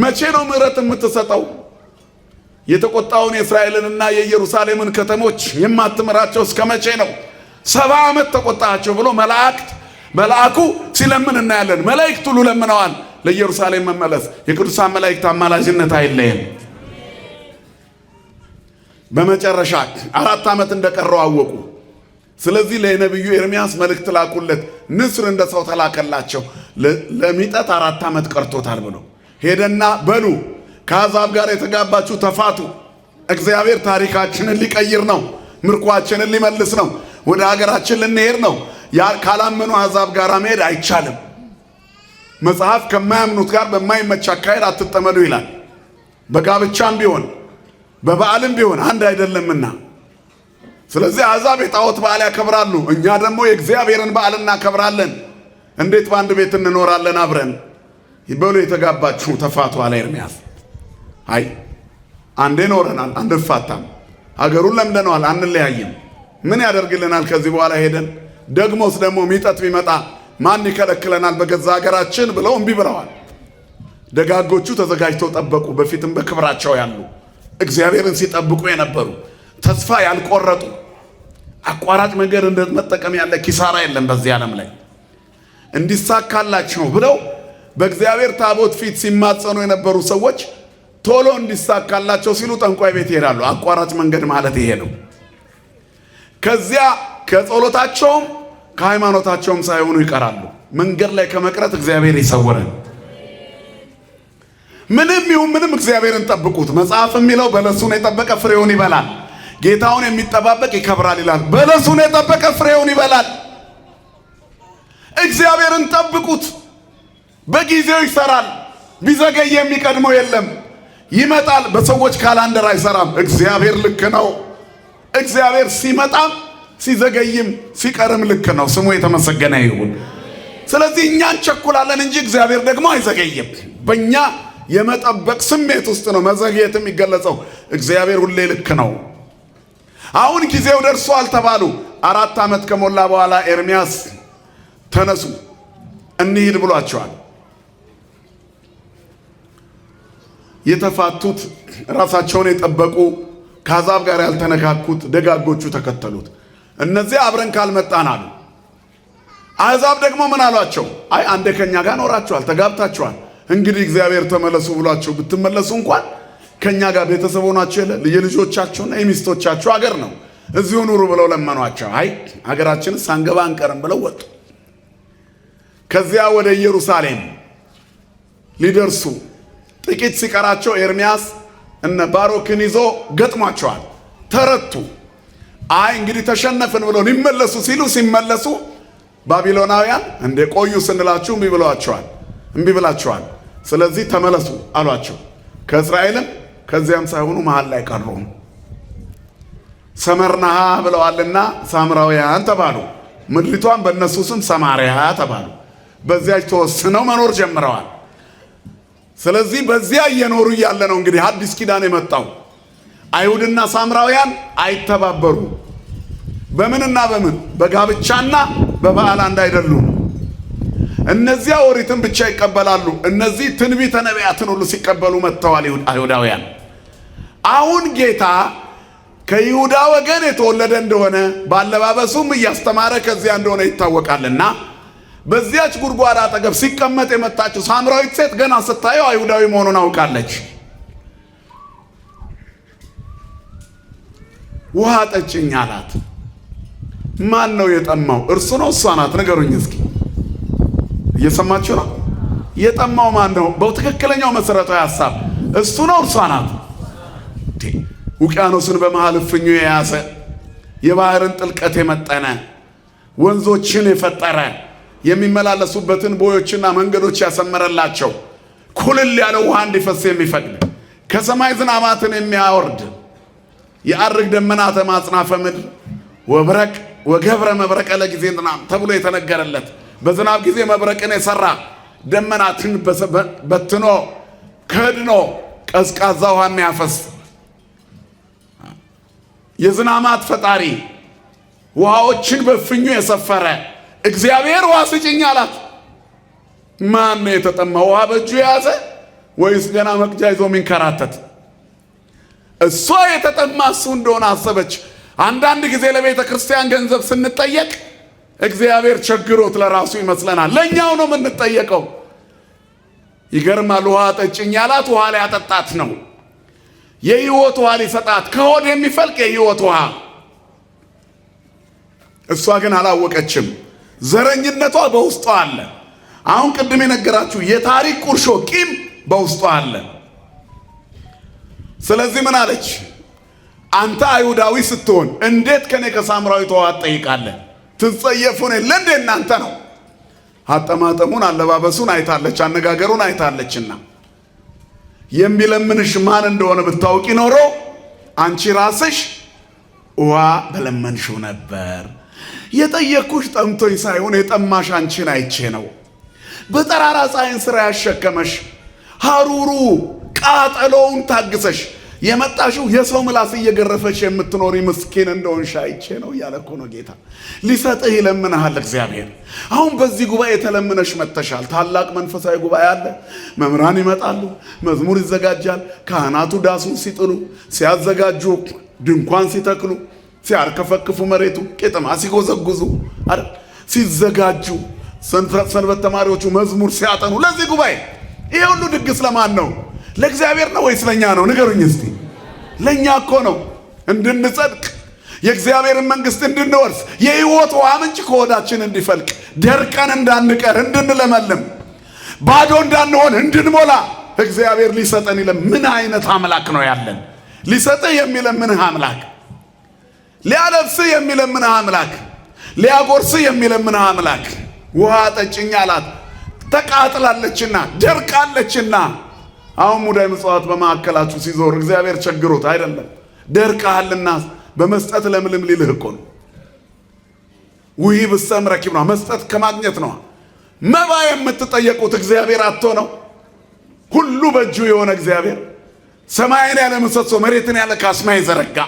መቼ ነው ምሕረት የምትሰጠው? የተቆጣውን የእስራኤልንና የኢየሩሳሌምን ከተሞች የማትምራቸው እስከ መቼ ነው? 70 ዓመት ተቆጣቸው ብሎ መልአኩ ሲለምን እናያለን። መላእክት ሁሉ ለምነዋል ለኢየሩሳሌም መመለስ። የቅዱሳን መላእክት አማላጅነት አይለየም። በመጨረሻ 4 ዓመት እንደቀረው አወቁ። ስለዚህ ለነቢዩ ኤርምያስ መልእክት ላኩለት። ንስር እንደ ሰው ተላከላቸው። ለሚጠት 4 ዓመት ቀርቶታል ብሎ ሄደና በሉ ከአሕዛብ ጋር የተጋባችሁ ተፋቱ። እግዚአብሔር ታሪካችንን ሊቀይር ነው። ምርኳችንን ሊመልስ ነው። ወደ ሀገራችን ልንሄድ ነው። ካላመኑ አሕዛብ ጋር መሄድ አይቻልም። መጽሐፍ ከማያምኑት ጋር በማይመች አካሄድ አትጠመዱ ይላል። በጋብቻም ቢሆን በበዓልም ቢሆን አንድ አይደለምና። ስለዚህ አሕዛብ የጣዖት በዓል ያከብራሉ፣ እኛ ደግሞ የእግዚአብሔርን በዓል እናከብራለን። እንዴት በአንድ ቤት እንኖራለን አብረን? ይበሉ የተጋባችሁ ተፋቱ አለ ኤርምያስ። አይ አንዴ ኖረናል፣ አንፋታም። አገሩን ለምደነዋል፣ አንለያይም። ምን ያደርግልናል ከዚህ በኋላ ሄደን? ደግሞስ ደግሞ ሚጠት ቢመጣ ማን ይከለክለናል በገዛ ሀገራችን ብለው እምቢ ብለዋል። ደጋጎቹ ተዘጋጅተው ጠበቁ። በፊትም በክብራቸው ያሉ እግዚአብሔርን ሲጠብቁ የነበሩ ተስፋ ያልቆረጡ አቋራጭ መንገድ እንደመጠቀም ያለ ኪሳራ የለም በዚህ ዓለም ላይ። እንዲሳካላቸው ብለው በእግዚአብሔር ታቦት ፊት ሲማጸኑ የነበሩ ሰዎች ቶሎ እንዲሳካላቸው ሲሉ ጠንቋይ ቤት ይሄዳሉ። አቋራጭ መንገድ ማለት ይሄ ነው። ከዚያ ከጸሎታቸውም ከሃይማኖታቸውም ሳይሆኑ ይቀራሉ። መንገድ ላይ ከመቅረት እግዚአብሔር ይሰውረን። ምንም ይሁን ምንም እግዚአብሔርን ጠብቁት። መጽሐፍ የሚለው በለሱን የጠበቀ ፍሬውን ይበላል፣ ጌታውን የሚጠባበቅ ይከብራል ይላል። በለሱን የጠበቀ ፍሬውን ይበላል። እግዚአብሔርን ጠብቁት። በጊዜው ይሰራል። ቢዘገይ የሚቀድመው የለም። ይመጣል። በሰዎች ካላንደር አይሰራም። እግዚአብሔር ልክ ነው። እግዚአብሔር ሲመጣም ሲዘገይም ሲቀርም ልክ ነው። ስሙ የተመሰገነ ይሁን። ስለዚህ እኛ እንቸኩላለን እንጂ እግዚአብሔር ደግሞ አይዘገይም። በእኛ የመጠበቅ ስሜት ውስጥ ነው መዘግየት የሚገለጸው። እግዚአብሔር ሁሌ ልክ ነው። አሁን ጊዜው ደርሷል ተባሉ። 4 ዓመት ከሞላ በኋላ ኤርምያስ ተነሱ እንሂድ ብሏቸዋል። የተፋቱት ራሳቸውን የጠበቁ ከአሕዛብ ጋር ያልተነካኩት ደጋጎቹ ተከተሉት። እነዚህ አብረን ካልመጣን አሉ። አሕዛብ ደግሞ ምን አሏቸው? አይ አንዴ ከኛ ጋር ኖራችኋል፣ ተጋብታችኋል። እንግዲህ እግዚአብሔር ተመለሱ ብሏቸው ብትመለሱ እንኳን ከኛ ጋር ቤተሰብ ሆናችሁ የለ የልጆቻችሁና የሚስቶቻችሁ አገር ነው፣ እዚሁ ኑሩ ብለው ለመኗቸው። አይ ሀገራችንን ሳንገባ አንቀርም ብለው ወጡ። ከዚያ ወደ ኢየሩሳሌም ሊደርሱ ጥቂት ሲቀራቸው ኤርምያስ እነ ባሮክን ይዞ ገጥሟቸዋል። ተረቱ። አይ እንግዲህ ተሸነፍን ብለው ሊመለሱ ሲሉ ሲመለሱ ባቢሎናውያን እንደ ቆዩ ስንላችሁ እምቢ ብላችኋል፣ ስለዚህ ተመለሱ አሏቸው። ከእስራኤልም ከዚያም ሳይሆኑ መሃል ላይ ቀሩ። ሰመርናሃ ብለዋልና ሳምራውያን ተባሉ። ምድሪቷን በእነሱ ስም ሰማርያ ተባሉ። በዚያች ተወስነው መኖር ጀምረዋል። ስለዚህ በዚያ እየኖሩ እያለ ነው እንግዲህ አዲስ ኪዳን የመጣው። አይሁድና ሳምራውያን አይተባበሩ። በምንና በምን? በጋብቻና በበዓል አንድ አይደሉም። እነዚያ ኦሪትን ብቻ ይቀበላሉ። እነዚህ ትንቢተ ነቢያትን ሁሉ ሲቀበሉ መጥተዋል አይሁዳውያን። አሁን ጌታ ከይሁዳ ወገን የተወለደ እንደሆነ ባለባበሱም እያስተማረ ከዚያ እንደሆነ ይታወቃልና በዚያች ጉድጓድ አጠገብ ሲቀመጥ የመጣችው ሳምራዊት ሴት ገና ስታየው አይሁዳዊ መሆኑን አውቃለች። ውሃ ጠጭኝ አላት። ማን ነው የጠማው? እርሱ ነው እሷ ናት? ንገሩኝ እስኪ። እየሰማችሁ ነው? የጠማው ማን ነው? በትክክለኛው መሰረታዊ ሐሳብ እሱ ነው እርሷ ናት? ውቅያኖስን በመሃል እፍኙ የያዘ የባህርን ጥልቀት የመጠነ ወንዞችን የፈጠረ የሚመላለሱበትን ቦዮችና መንገዶች ያሰመረላቸው ኩልል ያለ ውሃ እንዲፈስ የሚፈቅድ ከሰማይ ዝናማትን የሚያወርድ የአርግ ደመናተ ማጽናፈ ምድር ወብረቅ ወገብረ መብረቀ ለጊዜ ዝናም ተብሎ የተነገረለት በዝናብ ጊዜ መብረቅን የሰራ ደመናትን በትኖ ከድኖ ቀዝቃዛ ውሃ የሚያፈስ የዝናማት ፈጣሪ ውሃዎችን በፍኙ የሰፈረ እግዚአብሔር ውሃ ስጭኝ አላት። ማን ነው የተጠማ ውሃ በእጁ የያዘ ወይስ ገና መቅጃ ይዞ የሚንከራተት? እሷ የተጠማ እሱ እንደሆነ አሰበች። አንዳንድ ጊዜ ለቤተ ክርስቲያን ገንዘብ ስንጠየቅ እግዚአብሔር ቸግሮት ለራሱ ይመስለናል። ለኛው ነው የምንጠየቀው። ይገርማል። ውሃ ጠጭኝ ያላት ውሃ ላይ ያጠጣት ነው። የህይወት ውሃ ሊሰጣት ከሆድ የሚፈልቅ የህይወት ውሃ። እሷ ግን አላወቀችም። ዘረኝነቷ በውስጧ አለ። አሁን ቅድም የነገራችሁ የታሪክ ቁርሾ ቂም በውስጧ አለ። ስለዚህ ምን አለች? አንተ አይሁዳዊ ስትሆን እንዴት ከኔ ከሳምራዊት ውሃ ትጠይቃለህ? ትጸየፉን የለ እንዴ እናንተ ነው። አጠማጠሙን አለባበሱን አይታለች፣ አነጋገሩን አይታለችና የሚለምንሽ ማን እንደሆነ ብታውቂ ኖሮ አንቺ ራስሽ ውሃ በለመንሽው ነበር። የጠየቅኩሽ ጠምቶኝ ሳይሆን የጠማሽ አንቺን አይቼ ነው። በጠራራ ፀሐይን ስራ ያሸከመሽ ሐሩሩ ቃጠሎውን ታግሰሽ የመጣሽው የሰው ምላስ እየገረፈሽ የምትኖሪ ምስኪን እንደሆንሽ አይቼ ነው እያለ እኮ ነው ጌታ። ሊሰጥህ ይለምንሃል እግዚአብሔር። አሁን በዚህ ጉባኤ ተለምነሽ መጥተሻል። ታላቅ መንፈሳዊ ጉባኤ አለ። መምህራን ይመጣሉ፣ መዝሙር ይዘጋጃል። ካህናቱ ዳሱን ሲጥሉ፣ ሲያዘጋጁ፣ ድንኳን ሲተክሉ፣ ሲያርከፈክፉ፣ መሬቱ ቄጠማ ሲጎዘጉዙ አይደል፣ ሲዘጋጁ፣ ሰንበት ተማሪዎቹ መዝሙር ሲያጠኑ፣ ለዚህ ጉባኤ ይሄ ሁሉ ድግስ ለማን ነው? ለእግዚአብሔር ነው ወይስ ለኛ ነው? ንገሩኝ እስቲ። ለኛ እኮ ነው። እንድንጸድቅ የእግዚአብሔርን መንግስት እንድንወርስ የሕይወት ውሃ ምንጭ ከሆዳችን እንዲፈልቅ ደርቀን እንዳንቀር እንድንለመልም ባዶ እንዳንሆን እንድንሞላ እግዚአብሔር ሊሰጠን ይለም። ምን አይነት አምላክ ነው ያለን? ሊሰጥህ የሚለምንህ አምላክ፣ ሊያለብስህ የሚለምንህ አምላክ፣ ሊያጎርስህ የሚለምንህ አምላክ። ውሃ ጠጭኝ አላት። ተቃጥላለችና ደርቃለችና። አሁን ሙዳይ ምጽዋት በማዕከላችሁ ሲዞር እግዚአብሔር ቸግሮት አይደለም፣ ደርቀሃልና በመስጠት ለምልም ሊልህ እኮ ነው። ውሂብ ሰምረኪብ ነው፣ መስጠት ከማግኘት ነው። መባ የምትጠየቁት እግዚአብሔር አጥቶ ነው። ሁሉ በእጁ የሆነ እግዚአብሔር ሰማይን ያለ ምሰሶ መሬትን ያለ ካስማ የዘረጋ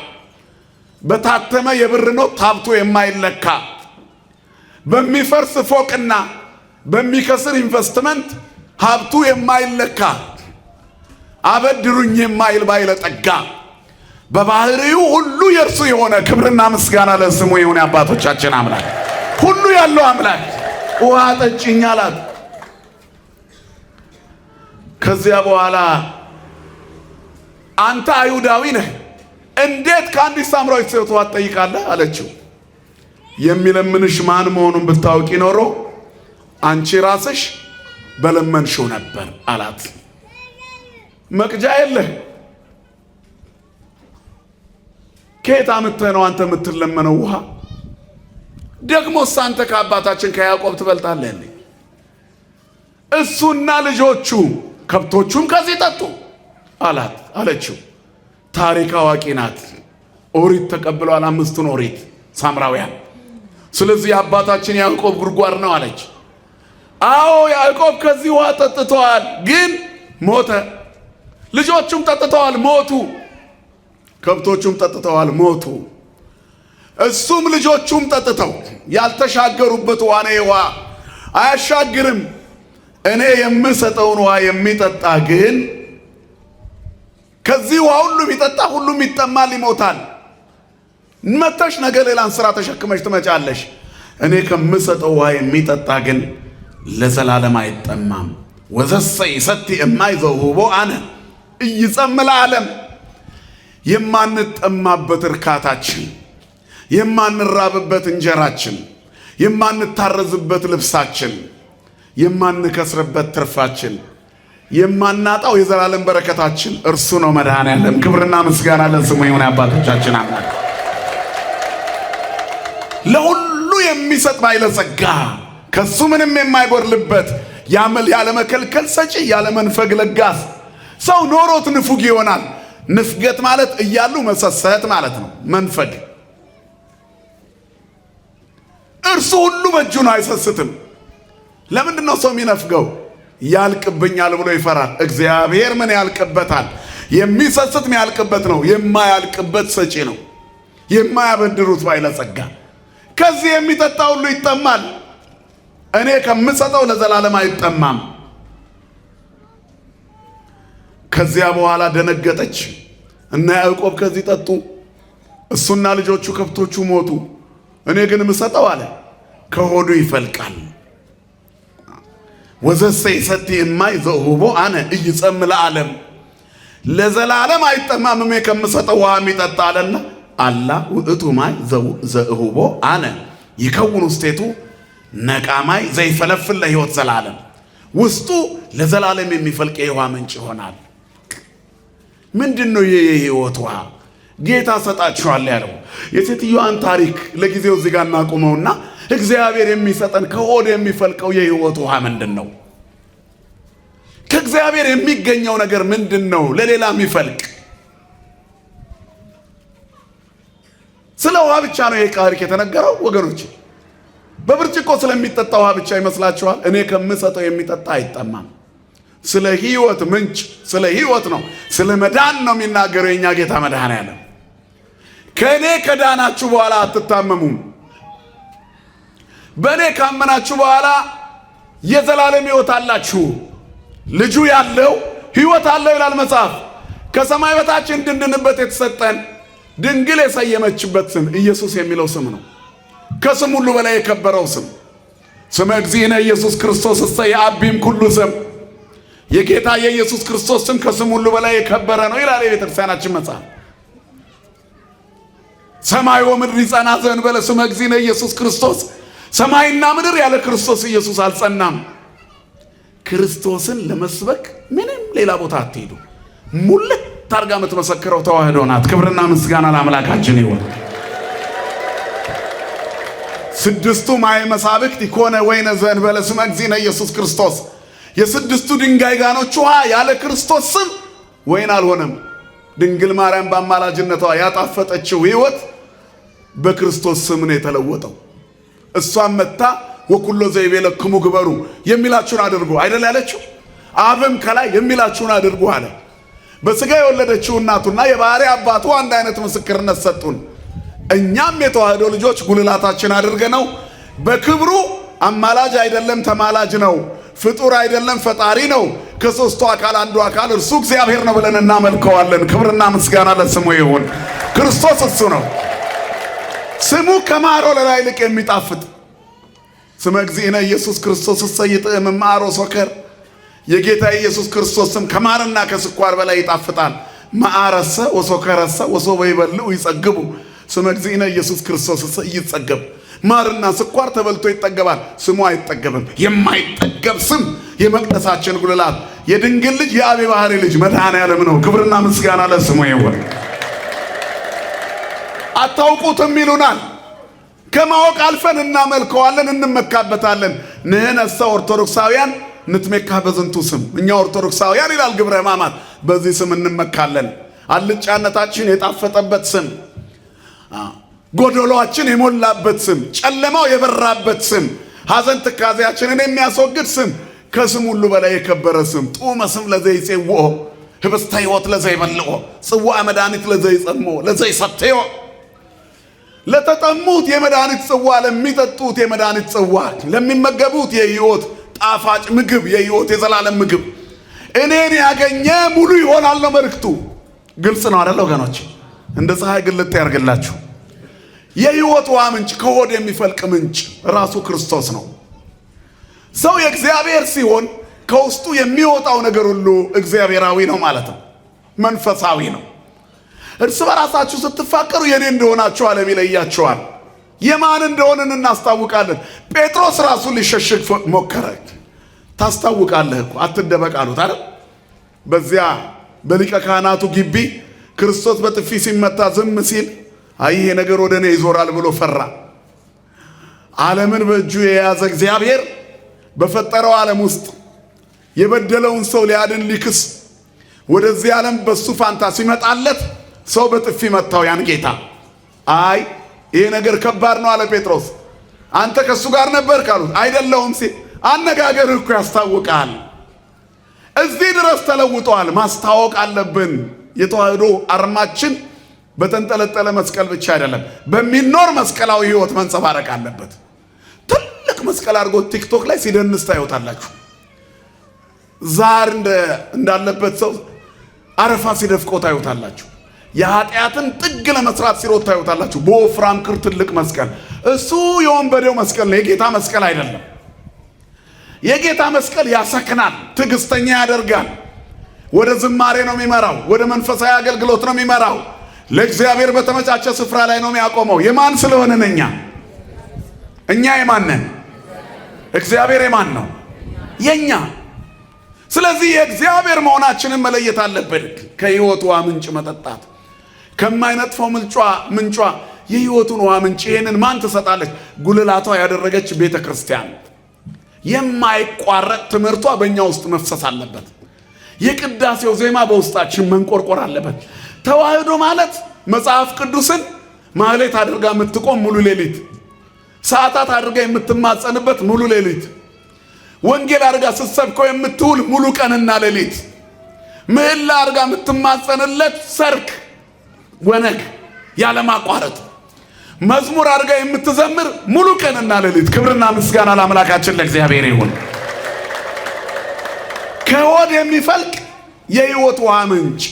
በታተመ የብር ነው ታብቶ የማይለካ በሚፈርስ ፎቅና በሚከስር ኢንቨስትመንት ሀብቱ የማይለካ አበድሩኝ የማይል ባለጠጋ በባህሪው ሁሉ የእርሱ የሆነ ክብርና ምስጋና ለስሙ ይሁን። አባቶቻችን አምላክ ሁሉ ያለው አምላክ ውሃ ጠጭኝ አላት። ከዚያ በኋላ አንተ አይሁዳዊ ነህ፣ እንዴት ከአንዲት ሳምራዊት ሴት ውሃ ትጠይቃለህ አለችው። የሚለምንሽ ማን መሆኑን ብታውቂ ኖሮ አንቺ ራስሽ በለመንሽው ነበር አላት። መቅጃ የለህ፣ ከየት አምጥተህ ነው አንተ የምትለመነው ውሃ? ደግሞስ አንተ ከአባታችን ከያዕቆብ ትበልጣለህ እንዴ? እሱና ልጆቹ ከብቶቹም ከዚህ ጠጡ አለችው። ታሪክ አዋቂ ናት። ኦሪት ተቀብለዋል፣ 5ቱን ኦሪት ሳምራውያን። ስለዚህ የአባታችን ያዕቆብ ጉድጓድ ነው አለች። አዎ ያዕቆብ ከዚህ ውሃ ጠጥተዋል፣ ግን ሞተ። ልጆቹም ጠጥተዋል፣ ሞቱ። ከብቶቹም ጠጥተዋል፣ ሞቱ። እሱም ልጆቹም ጠጥተው ያልተሻገሩበት ውሃ ነው። ውሃ አያሻግርም። እኔ የምሰጠውን ውሃ የሚጠጣ ግን ከዚህ ውሃ ሁሉ ቢጠጣ ሁሉም ይጠማል፣ ይሞታል። መተሽ ነገ ሌላን ስራ ተሸክመሽ ትመጫለሽ። እኔ ከምሰጠው ውሃ የሚጠጣ ግን ለዘላለም አይጠማም። ወዘሰ ይሰቲ እማይዘውቦ አነ ኢይጸም ለዓለም። የማንጠማበት እርካታችን፣ የማንራብበት እንጀራችን፣ የማንታረዝበት ልብሳችን፣ የማንከስርበት ትርፋችን፣ የማናጣው የዘላለም በረከታችን እርሱ ነው መድኃኔዓለም። ክብርና ምስጋና ለስሙ ይሁን። አባቶቻችን አምላክ ለሁሉ የሚሰጥ ባለጸጋ ከሱ ምንም የማይጎድልበት ያለ መከልከል ሰጪ ያለ መንፈግ ለጋስ። ሰው ኖሮት ንፉግ ይሆናል። ንፍገት ማለት እያሉ መሰሰት ማለት ነው። መንፈግ እርሱ ሁሉ በእጁ ነው፣ አይሰስትም። ለምንድን ነው ሰው የሚነፍገው? ያልቅብኛል ብሎ ይፈራል። እግዚአብሔር ምን ያልቅበታል? የሚሰስት የሚያልቅበት ነው። የማያልቅበት ሰጪ ነው። የማያበድሩት ባለጸጋ፣ ከዚህ የሚጠጣ ሁሉ ይጠማል፣ እኔ ከምሰጠው ለዘላለም አይጠማም። ከዚያ በኋላ ደነገጠች እና ያዕቆብ ከዚህ ጠጡ፣ እሱና ልጆቹ ከብቶቹ ሞቱ። እኔ ግን ምሰጠው አለ ከሆዱ ይፈልቃል። ወዘሰ ይሰቲ እማይ ዘእሁቦ አነ ኢይጸም ለዓለም፣ ለዘላለም አይጠማም እኔ ከምሰጠው ውሃ የሚጠጣ አለና አላ ውእቱ ማይ ዘእሁቦ አነ ይከውን ውስቴቱ ነቃማይ ዘይፈለፍል ለሕይወት ዘላለም፣ ውስጡ ለዘላለም የሚፈልቅ የውሃ ምንጭ ይሆናል። ምንድነው የሕይወት ውሃ? ጌታ ሰጣችኋል ያለው። የሴትዮዋን ታሪክ ለጊዜው እዚህ ጋር እናቁመውና እግዚአብሔር የሚሰጠን ከሆድ የሚፈልቀው የሕይወት ውሃ ምንድነው? ከእግዚአብሔር የሚገኘው ነገር ምንድነው? ለሌላ የሚፈልቅ ስለ ውሃ ብቻ ነው ይሄ ታሪክ የተነገረው ወገኖች። በብርጭቆ ስለሚጠጣ ውሃ ብቻ ይመስላችኋል? እኔ ከምሰጠው የሚጠጣ አይጠማም። ስለ ሕይወት ምንጭ፣ ስለ ሕይወት ነው፣ ስለ መዳን ነው የሚናገረው የኛ ጌታ መድኃኔዓለም። ከእኔ ከዳናችሁ በኋላ አትታመሙም። በእኔ ካመናችሁ በኋላ የዘላለም ሕይወት አላችሁ። ልጁ ያለው ሕይወት አለው ይላል መጽሐፍ። ከሰማይ በታች እንድንድንበት የተሰጠን ድንግል የሰየመችበት ስም ኢየሱስ የሚለው ስም ነው። ከስም ሁሉ በላይ የከበረው ስም ስመ እግዚእነ ኢየሱስ ክርስቶስ እሰ የአቢም ኩሉ ስም። የጌታ የኢየሱስ ክርስቶስ ስም ከስም ሁሉ በላይ የከበረ ነው ይላል የቤተክርስቲያናችን መጽሐፍ። ሰማይ ወምድር ይጸና ዘእንበለ ስመ እግዚእነ ኢየሱስ ክርስቶስ፣ ሰማይና ምድር ያለ ክርስቶስ ኢየሱስ አልጸናም። ክርስቶስን ለመስበክ ምንም ሌላ ቦታ አትሄዱ። ሙልት ታርጋ የምትመሰክረው ተዋህዶ ናት። ክብርና ምስጋና ለአምላካችን ይሁን። ስድስቱ ማየ መሳብክት ይኮነ ወይነ ዘእንበለ ስመ እግዚእነ ኢየሱስ ክርስቶስ። የስድስቱ ድንጋይ ጋኖች ውሃ ያለ ክርስቶስ ስም ወይን አልሆነም። ድንግል ማርያም በአማላጅነቷ ያጣፈጠችው ሕይወት በክርስቶስ ስም ነው የተለወጠው። እሷም መታ ወኩሎ ዘይቤለክሙ ግበሩ የሚላችሁን አድርጉ አይደል ያለችው? አብም ከላይ የሚላችሁን አድርጉ አለ። በሥጋ የወለደችው እናቱና የባሕርይ አባቱ አንድ አይነት ምስክርነት ሰጡን። እኛም የተዋህዶ ልጆች ጉልላታችን አድርገነው በክብሩ አማላጅ አይደለም ተማላጅ ነው፣ ፍጡር አይደለም ፈጣሪ ነው፣ ከሦስቱ አካል አንዱ አካል እርሱ እግዚአብሔር ነው ብለን እናመልከዋለን። ክብርና ምስጋና ለስሙ ይሁን። ክርስቶስ እሱ ነው። ስሙ ከማር ወለላ ይልቅ የሚጣፍጥ ስመ እግዚእነ ኢየሱስ ክርስቶስ እሰ ይጥዕም እምአሮ ሶከር። የጌታ ኢየሱስ ክርስቶስ ስም ከማርና ከስኳር በላይ ይጣፍጣል። መዓረሰ ወሶከረሰ ወሶበ ይበልዑ ይጸግቡ። ስመ እግዚእነ ኢየሱስ ክርስቶስ እሰ ይጸገብ። ማርና ስኳር ተበልቶ ይጠገባል፣ ስሙ አይጠገብም። የማይጠገብ ስም የመቅደሳችን ጉልላት የድንግል ልጅ የአብ ባሕርይ ልጅ መድኃኔዓለም ነው። ክብርና ምስጋና ለስሙ ይሁን። አታውቁትም ይሉናል። ከማወቅ አልፈን እናመልከዋለን፣ እንመካበታለን። ንሕነሰ ኦርቶዶክሳውያን ንትሜካ በዝንቱ ስም። እኛ ኦርቶዶክሳውያን ይላል ግብረ ሕማማት በዚህ ስም እንመካለን። አልጫነታችን የጣፈጠበት ስም፣ ጎደሏችን የሞላበት ስም፣ ጨለማው የበራበት ስም፣ ሐዘን ትካዜያችንን የሚያስወግድ ስም፣ ከስም ሁሉ በላይ የከበረ ስም። ጡመ ስም ለዘይጼውኦ ህብስተ ሕይወት ለዘይበልዖ ጽዋዐ መድኃኒት ለዘይጸምዖ ለዘይሰትዮ። ለተጠሙት የመድኃኒት ጽዋ፣ ለሚጠጡት የመድኃኒት ጽዋ፣ ለሚመገቡት የሕይወት ጣፋጭ ምግብ፣ የሕይወት የዘላለም ምግብ። እኔን ያገኘ ሙሉ ይሆናል ነው መልእክቱ። ግልጽ ነው አይደል ወገኖች? እንደ ፀሐይ ግልጥ ያርግላችሁ። የሕይወት ውሃ ምንጭ፣ ከሆድ የሚፈልቅ ምንጭ ራሱ ክርስቶስ ነው። ሰው የእግዚአብሔር ሲሆን ከውስጡ የሚወጣው ነገር ሁሉ እግዚአብሔራዊ ነው ማለት ነው፣ መንፈሳዊ ነው። እርስ በራሳችሁ ስትፋቀሩ የኔ እንደሆናችሁ ዓለም ይለያችኋል። የማን እንደሆንን እናስታውቃለን። ጴጥሮስ ራሱ ሊሸሽግ ሞከረ። ታስታውቃለህ እኮ አትደበቅ አሉት አይደል? በዚያ በሊቀ ካህናቱ ግቢ ክርስቶስ በጥፊ ሲመታ ዝም ሲል አይ ይሄ ነገር ወደ እኔ ይዞራል ብሎ ፈራ። ዓለምን በእጁ የያዘ እግዚአብሔር በፈጠረው ዓለም ውስጥ የበደለውን ሰው ሊያድን ሊክስ ወደዚህ ዓለም በሱ ፋንታ ሲመጣለት ሰው በጥፊ መታው ያን ጌታ። አይ ይሄ ነገር ከባድ ነው አለ ጴጥሮስ። አንተ ከሱ ጋር ነበር ካሉት አይደለሁም ሲል አነጋገርህ እኮ ያስታውቃል። እዚህ ድረስ ተለውጧል። ማስታወቅ አለብን። የተዋህዶ አርማችን በተንጠለጠለ መስቀል ብቻ አይደለም፣ በሚኖር መስቀላዊ ህይወት መንጸባረቅ አለበት። ትልቅ መስቀል አድርጎ ቲክቶክ ላይ ሲደንስ ታዩታላችሁ። ዛር እንዳለበት ሰው አረፋ ሲደፍቀው ታዩታላችሁ። የኃጢአትን ጥግ ለመስራት ሲሮጥ ታዩታላችሁ። በወፍራም ክር ትልቅ መስቀል፣ እሱ የወንበዴው መስቀል ነው፣ የጌታ መስቀል አይደለም። የጌታ መስቀል ያሰክናል፣ ትዕግስተኛ ያደርጋል፣ ወደ ዝማሬ ነው የሚመራው፣ ወደ መንፈሳዊ አገልግሎት ነው የሚመራው፣ ለእግዚአብሔር በተመቻቸ ስፍራ ላይ ነው የሚያቆመው። የማን ስለሆነን እኛ የማን ነን? እግዚአብሔር የማን ነው? የኛ። ስለዚህ የእግዚአብሔር መሆናችንን መለየት አለብን። ከህይወት ውሃ ምንጭ መጠጣት፣ ከማይነጥፈው ምንጯ የህይወቱን ውሃ ምንጭ። ይህንን ማን ትሰጣለች? ጉልላቷ ያደረገች ቤተ ክርስቲያን። የማይቋረጥ ትምህርቷ በእኛ ውስጥ መፍሰስ አለበት። የቅዳሴው ዜማ በውስጣችን መንቆርቆር አለበት። ተዋህዶ ማለት መጽሐፍ ቅዱስን ማህሌት አድርጋ የምትቆም ሙሉ ሌሊት፣ ሰዓታት አድርጋ የምትማጸንበት ሙሉ ሌሊት፣ ወንጌል አድርጋ ስትሰብከው የምትውል ሙሉ ቀንና ሌሊት፣ ምህላ አድርጋ የምትማጸንለት ሰርክ ወነግ ያለማቋረጥ፣ መዝሙር አድርጋ የምትዘምር ሙሉ ቀንና ሌሊት። ክብርና ምስጋና ለአምላካችን ለእግዚአብሔር ይሁን። ከሆድ የሚፈልቅ የህይወት ውሃ ምንጭ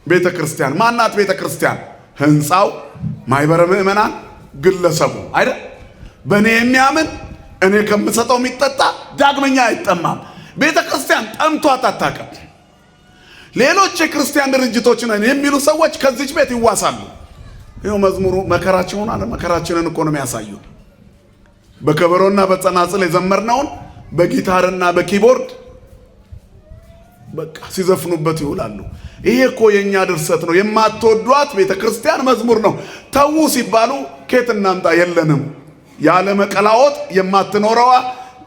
ቤተ ክርስቲያን ማናት? ቤተ ክርስቲያን ህንፃው፣ ማይበረ ምእመናን፣ ግለሰቡ አይደል? በእኔ የሚያምን እኔ ከምሰጠው የሚጠጣ ዳግመኛ አይጠማም። ቤተ ክርስቲያን ጠምቷት አታውቅም። ሌሎች የክርስቲያን ድርጅቶች ነን የሚሉ ሰዎች ከዚች ቤት ይዋሳሉ። ይኸው መዝሙሩ መከራችንን አለ። መከራችንን እኮ ነው የሚያሳዩ። በከበሮና በጸናጽል የዘመርነውን በጊታርና በኪቦርድ በቃ ሲዘፍኑበት ይውላሉ። ይሄ እኮ የኛ ድርሰት ነው። የማትወዷት ቤተ ክርስቲያን መዝሙር ነው። ተዉ ሲባሉ ኬት እናምጣ? የለንም። ያለ መቀላወጥ የማትኖረዋ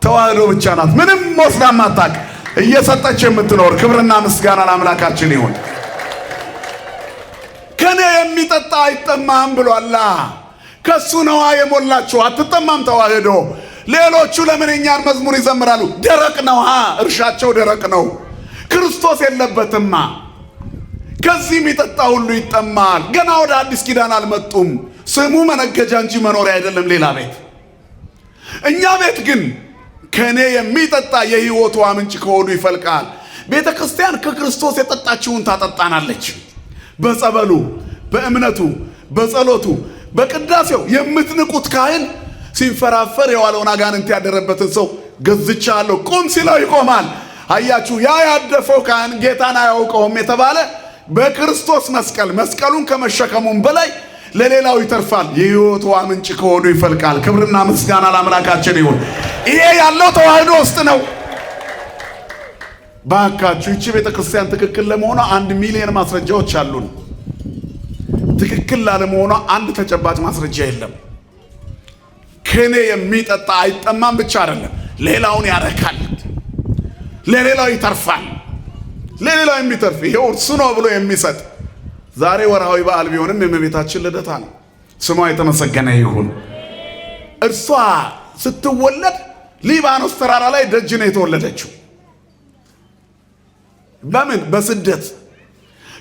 ተዋህዶ ብቻ ናት። ምንም ወስዳ ማታቅ እየሰጠች የምትኖር። ክብርና ምስጋና ለአምላካችን ይሁን። ከኔ የሚጠጣ አይጠማም ብሏላ። ከሱ ነዋ የሞላችሁ፣ አትጠማም ተዋህዶ። ሌሎቹ ለምን የኛን መዝሙር ይዘምራሉ? ደረቅ ነዋ፣ እርሻቸው ደረቅ ነው። ክርስቶስ የለበትማ። ከዚህ የሚጠጣ ሁሉ ይጠማል። ገና ወደ አዲስ ኪዳን አልመጡም። ስሙ መነገጃ እንጂ መኖሪያ አይደለም ሌላ ቤት። እኛ ቤት ግን ከኔ የሚጠጣ የሕይወት ውሃ ምንጭ ከሆዱ ይፈልቃል። ቤተ ክርስቲያን ከክርስቶስ የጠጣችውን ታጠጣናለች። በጸበሉ፣ በእምነቱ፣ በጸሎቱ፣ በቅዳሴው የምትንቁት ካህን ሲንፈራፈር የዋለውን አጋንንት ያደረበትን ሰው ገዝቻለሁ ቁም ሲለው ይቆማል። አያችሁ፣ ያ ያደፈው ካህን ጌታን አያውቀውም የተባለ በክርስቶስ መስቀሉን ከመሸከሙም በላይ ለሌላው ይተርፋል። የሕይወት ውሃ ምንጭ ከሆዱ ይፈልቃል። ክብርና ምስጋና ለአምላካችን ይሁን። ይሄ ያለው ተዋህዶ ውስጥ ነው። ባካችሁ ይቺ ቤተ ክርስቲያን ትክክል ለመሆኗ 1 ሚሊዮን ማስረጃዎች አሉን። ትክክል ላለመሆኗ አንድ ተጨባጭ ማስረጃ የለም። ከኔ የሚጠጣ አይጠማም ብቻ አይደለም፣ ሌላውን ያረካል፣ ለሌላው ይተርፋል። ለሌላው የሚተርፍ ይሄው እርሱ ነው ብሎ የሚሰጥ። ዛሬ ወርሃዊ በዓል ቢሆንም የእመቤታችን ልደታ ነው። ስሟ የተመሰገነ ይሁን። እርሷ ስትወለድ ሊባኖስ ተራራ ላይ ደጅ ነው የተወለደችው። በምን? በስደት።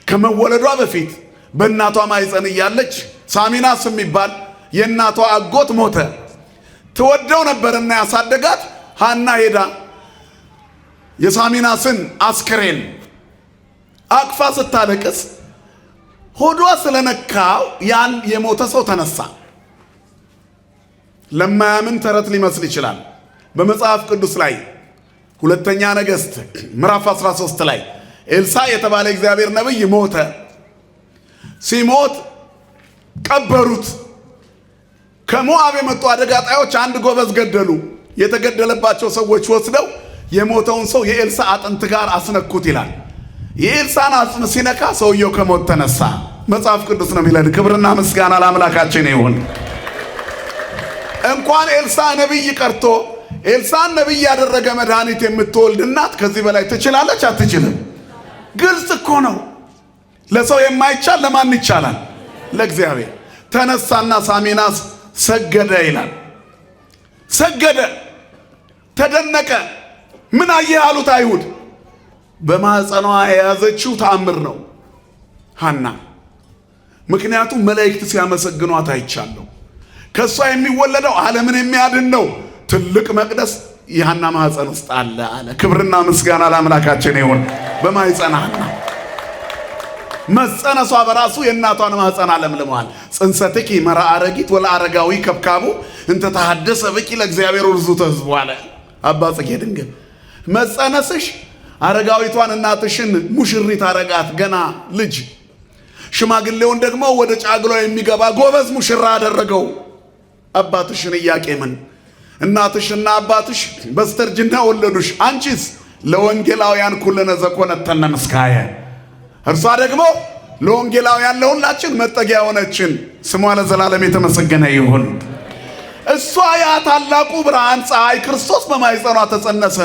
ከመወለዷ በፊት በእናቷ ማይፀን እያለች ሳሚናስ የሚባል የእናቷ አጎት ሞተ። ትወደው ነበርና ያሳደጋት ሐና ሄዳ የሳሚናስን አስክሬን አቅፋ ስታለቅስ ሆዷ ስለነካው ያን የሞተ ሰው ተነሳ። ለማያምን ተረት ሊመስል ይችላል። በመጽሐፍ ቅዱስ ላይ ሁለተኛ ነገሥት ምዕራፍ 13 ላይ ኤልሳ የተባለ እግዚአብሔር ነብይ ሞተ። ሲሞት ቀበሩት። ከሞዓብ የመጡ አደጋ ጣዮች አንድ ጎበዝ ገደሉ። የተገደለባቸው ሰዎች ወስደው የሞተውን ሰው የኤልሳ አጥንት ጋር አስነኩት ይላል። የኤልሳን አጽም ሲነካ ሰውየው ከሞት ተነሳ። መጽሐፍ ቅዱስ ነው የሚለን። ክብርና ምስጋና ለአምላካችን ይሁን። እንኳን ኤልሳ ነብይ ቀርቶ ኤልሳን ነብይ ያደረገ መድኃኒት የምትወልድ እናት ከዚህ በላይ ትችላለች? አትችልም። ግልጽ እኮ ነው። ለሰው የማይቻል ለማን ይቻላል? ለእግዚአብሔር። ተነሳና ሳሚናስ ሰገደ ይላል። ሰገደ፣ ተደነቀ። ምን አየህ አሉት አይሁድ። በማህፀኗ የያዘችው ተአምር ነው። ሐና ምክንያቱም መላእክት ሲያመሰግኗት አይቻለሁ። ከሷ የሚወለደው ዓለምን የሚያድን ነው። ትልቅ መቅደስ የሐና ማህፀን ውስጥ አለ አለ። ክብርና ምስጋና ለአምላካችን ይሁን። በማህፀን ሐና መጸነሷ በራሱ የእናቷን ማህፀን አለምልሟል። ጽንሰትኪ መራአረጊት ወለአረጋዊ ከብካቡ እንተ ተሐደሰ ብኪ ለእግዚአብሔር ርዙተ ሕዝቡ አለ አባ ጽጌ ድንግል። መጸነስሽ አረጋዊቷን እናትሽን ሙሽሪት አረጋት፣ ገና ልጅ። ሽማግሌውን ደግሞ ወደ ጫግሎ የሚገባ ጎበዝ ሙሽራ አደረገው። አባትሽን ኢያቄምን እናትሽና አባትሽ በስተርጅና ወለዱሽ። አንቺስ ለወንጌላውያን ኩልነ ዘኮነተነ ምስካየ፣ እርሷ ደግሞ ለወንጌላውያን ለሁላችን መጠጊያ ሆነችን። ስሟ ለዘላለም የተመሰገነ ይሁን። እሷ ያ ታላቁ ብርሃን ፀሐይ ክርስቶስ በማኅፀኗ ተጸነሰ።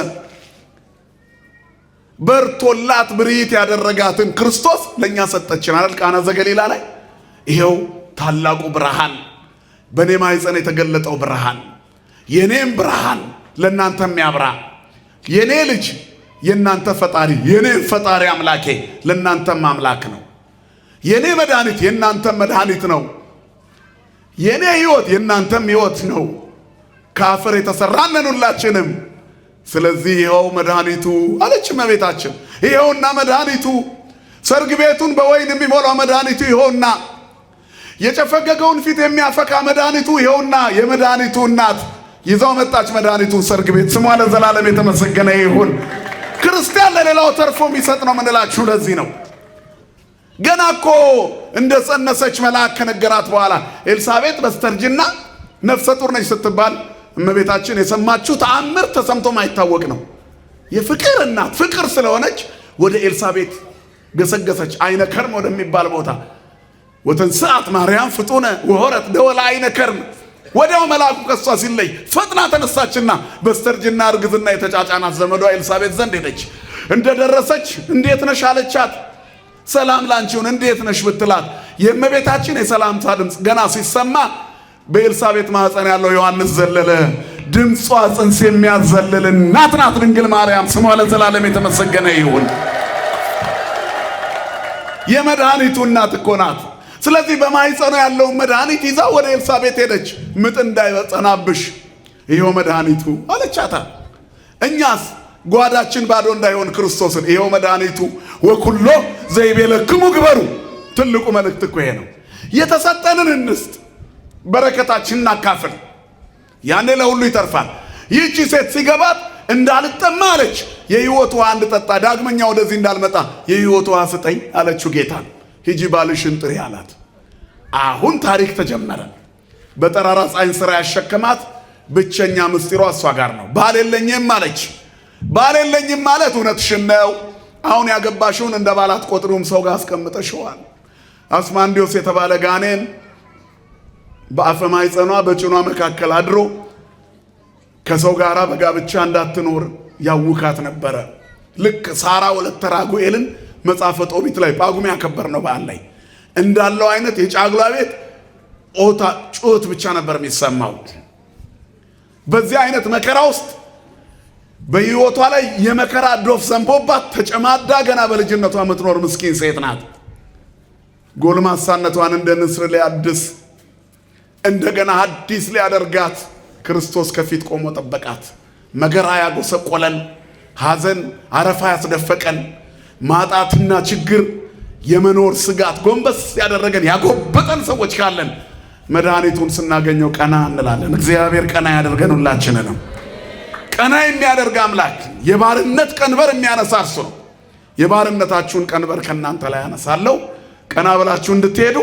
በርቶላት ብርሂት ያደረጋትን ክርስቶስ ለእኛ ሰጠችን አይደል? ቃና ዘገሊላ ላይ ይኸው ታላቁ ብርሃን በእኔ ማኅፀን የተገለጠው ብርሃን፣ የኔም ብርሃን ለእናንተም ያብራ። የኔ ልጅ የእናንተ ፈጣሪ፣ የኔ ፈጣሪ አምላኬ ለእናንተም አምላክ ነው። የኔ መድኃኒት የእናንተም መድኃኒት ነው። የኔ ሕይወት የእናንተም ሕይወት ነው። ከአፈር የተሰራነን ሁላችንም። ስለዚህ ይኸው መድኃኒቱ አለች እመቤታችን። ይኸውና መድኃኒቱ፣ ሰርግ ቤቱን በወይን የሚሞላው መድኃኒቱ ይኸውና፣ የጨፈገገውን ፊት የሚያፈካ መድኃኒቱ ይኸውና። የመድኃኒቱ እናት ይዛው መጣች መድኃኒቱን ሰርግ ቤት። ስሟ ለዘላለም የተመሰገነ ይሁን። ክርስቲያን ለሌላው ተርፎ የሚሰጥ ነው ምንላችሁ ለዚህ ነው። ገና እኮ እንደ ጸነሰች መልአክ ከነገራት በኋላ ኤልሳቤጥ በስተርጅና ነፍሰ ጡር ነች ስትባል እመቤታችን የሰማችሁ ተአምር ተሰምቶ ማይታወቅ ነው። የፍቅር እናት ፍቅር ስለሆነች ወደ ኤልሳቤጥ ገሰገሰች። አይነ ከርም ወደሚባል ቦታ ወተንስአት ማርያም ፍጡነ ወሆረት ደወለ አይነ ከርም። ወዲያው መልአኩ ከሷ ሲለይ ፈጥና ተነሳችና በስተርጅና እርግዝና የተጫጫናት ዘመዷ ኤልሳቤጥ ዘንድ ሄደች። እንደደረሰች እንዴት ነሽ አለቻት። ሰላም ላንቺውን እንዴት ነሽ ብትላት የእመቤታችን የሰላምታ ድምፅ ገና ሲሰማ በኤልሳቤጥ ማህፀን ያለው ዮሐንስ ዘለለ። ድምጿ ጽንስ የሚያዘልል እናት ናት ድንግል ማርያም። ስሟ ለዘላለም የተመሰገነ ይሁን። የመድኃኒቱ እናት እኮ ናት። ስለዚህ በማህፀኗ ያለውን መድኃኒት ይዛ ወደ ኤልሳቤጥ ሄደች። ምጥ እንዳይጸናብሽ ይኸው መድኃኒቱ አለቻታ። እኛስ ጓዳችን ባዶ እንዳይሆን ክርስቶስን ይኸው መድኃኒቱ ወኩሎ ዘይቤለክሙ ግበሩ። ትልቁ መልእክት እኮ ይሄ ነው። የተሰጠንን እንስጥ፣ በረከታችንን እናካፍል፣ ያኔ ለሁሉ ይተርፋል። ይህቺ ሴት ሲገባት እንዳልጠማ አለች። የሕይወት ውሃ እንድጠጣ ዳግመኛ ወደዚህ እንዳልመጣ የሕይወት ውሃ ስጠኝ አለችው ጌታን። ሂጂ ባልሽን ጥሪ አላት። አሁን ታሪክ ተጀመረ። በጠራራ ፀሐይ ሥራ ያሸከማት ብቸኛ ምስጢሯ እሷ ጋር ነው። ባል የለኝም አለች። ባል የለኝም ማለት እውነትሽን ነው። አሁን ያገባሽውን እንደ ባል አትቆጥሩም፣ ሰው ጋር አስቀምጠሽዋል። አስማንዲዮስ የተባለ ጋኔን በአፈ ማኅፀኗ በጭኗ መካከል አድሮ ከሰው ጋር በጋብቻ እንዳትኖር ያውካት ነበረ። ልክ ሳራ ወለተ ራጉኤልን መጽሐፈ ጦቢት ላይ ጳጉሜ ያከበር ነው በዓል ላይ እንዳለው አይነት የጫጉላ ቤት ኦታ ጩኸት ብቻ ነበር የሚሰማው። በዚህ አይነት መከራ ውስጥ በሕይወቷ ላይ የመከራ ዶፍ ዘንቦባት ተጨማዳ ገና በልጅነቷ የምትኖር ምስኪን ሴት ናት። ጎልማሳነቷን እንደ ንስር ሊያድስ እንደገና አዲስ ሊያደርጋት ክርስቶስ ከፊት ቆሞ ጠበቃት። መከራ ያጎሰቆለን፣ ሐዘን አረፋ ያስደፈቀን፣ ማጣትና ችግር የመኖር ስጋት ጎንበስ ያደረገን ያጎበጠን ሰዎች ካለን መድኃኒቱን ስናገኘው ቀና እንላለን። እግዚአብሔር ቀና ያደርገን ሁላችንንም። ቀና የሚያደርግ አምላክ የባርነት ቀንበር የሚያነሳ እርሱ ነው። የባርነታችሁን ቀንበር ከእናንተ ላይ ያነሳለሁ፣ ቀና ብላችሁ እንድትሄዱ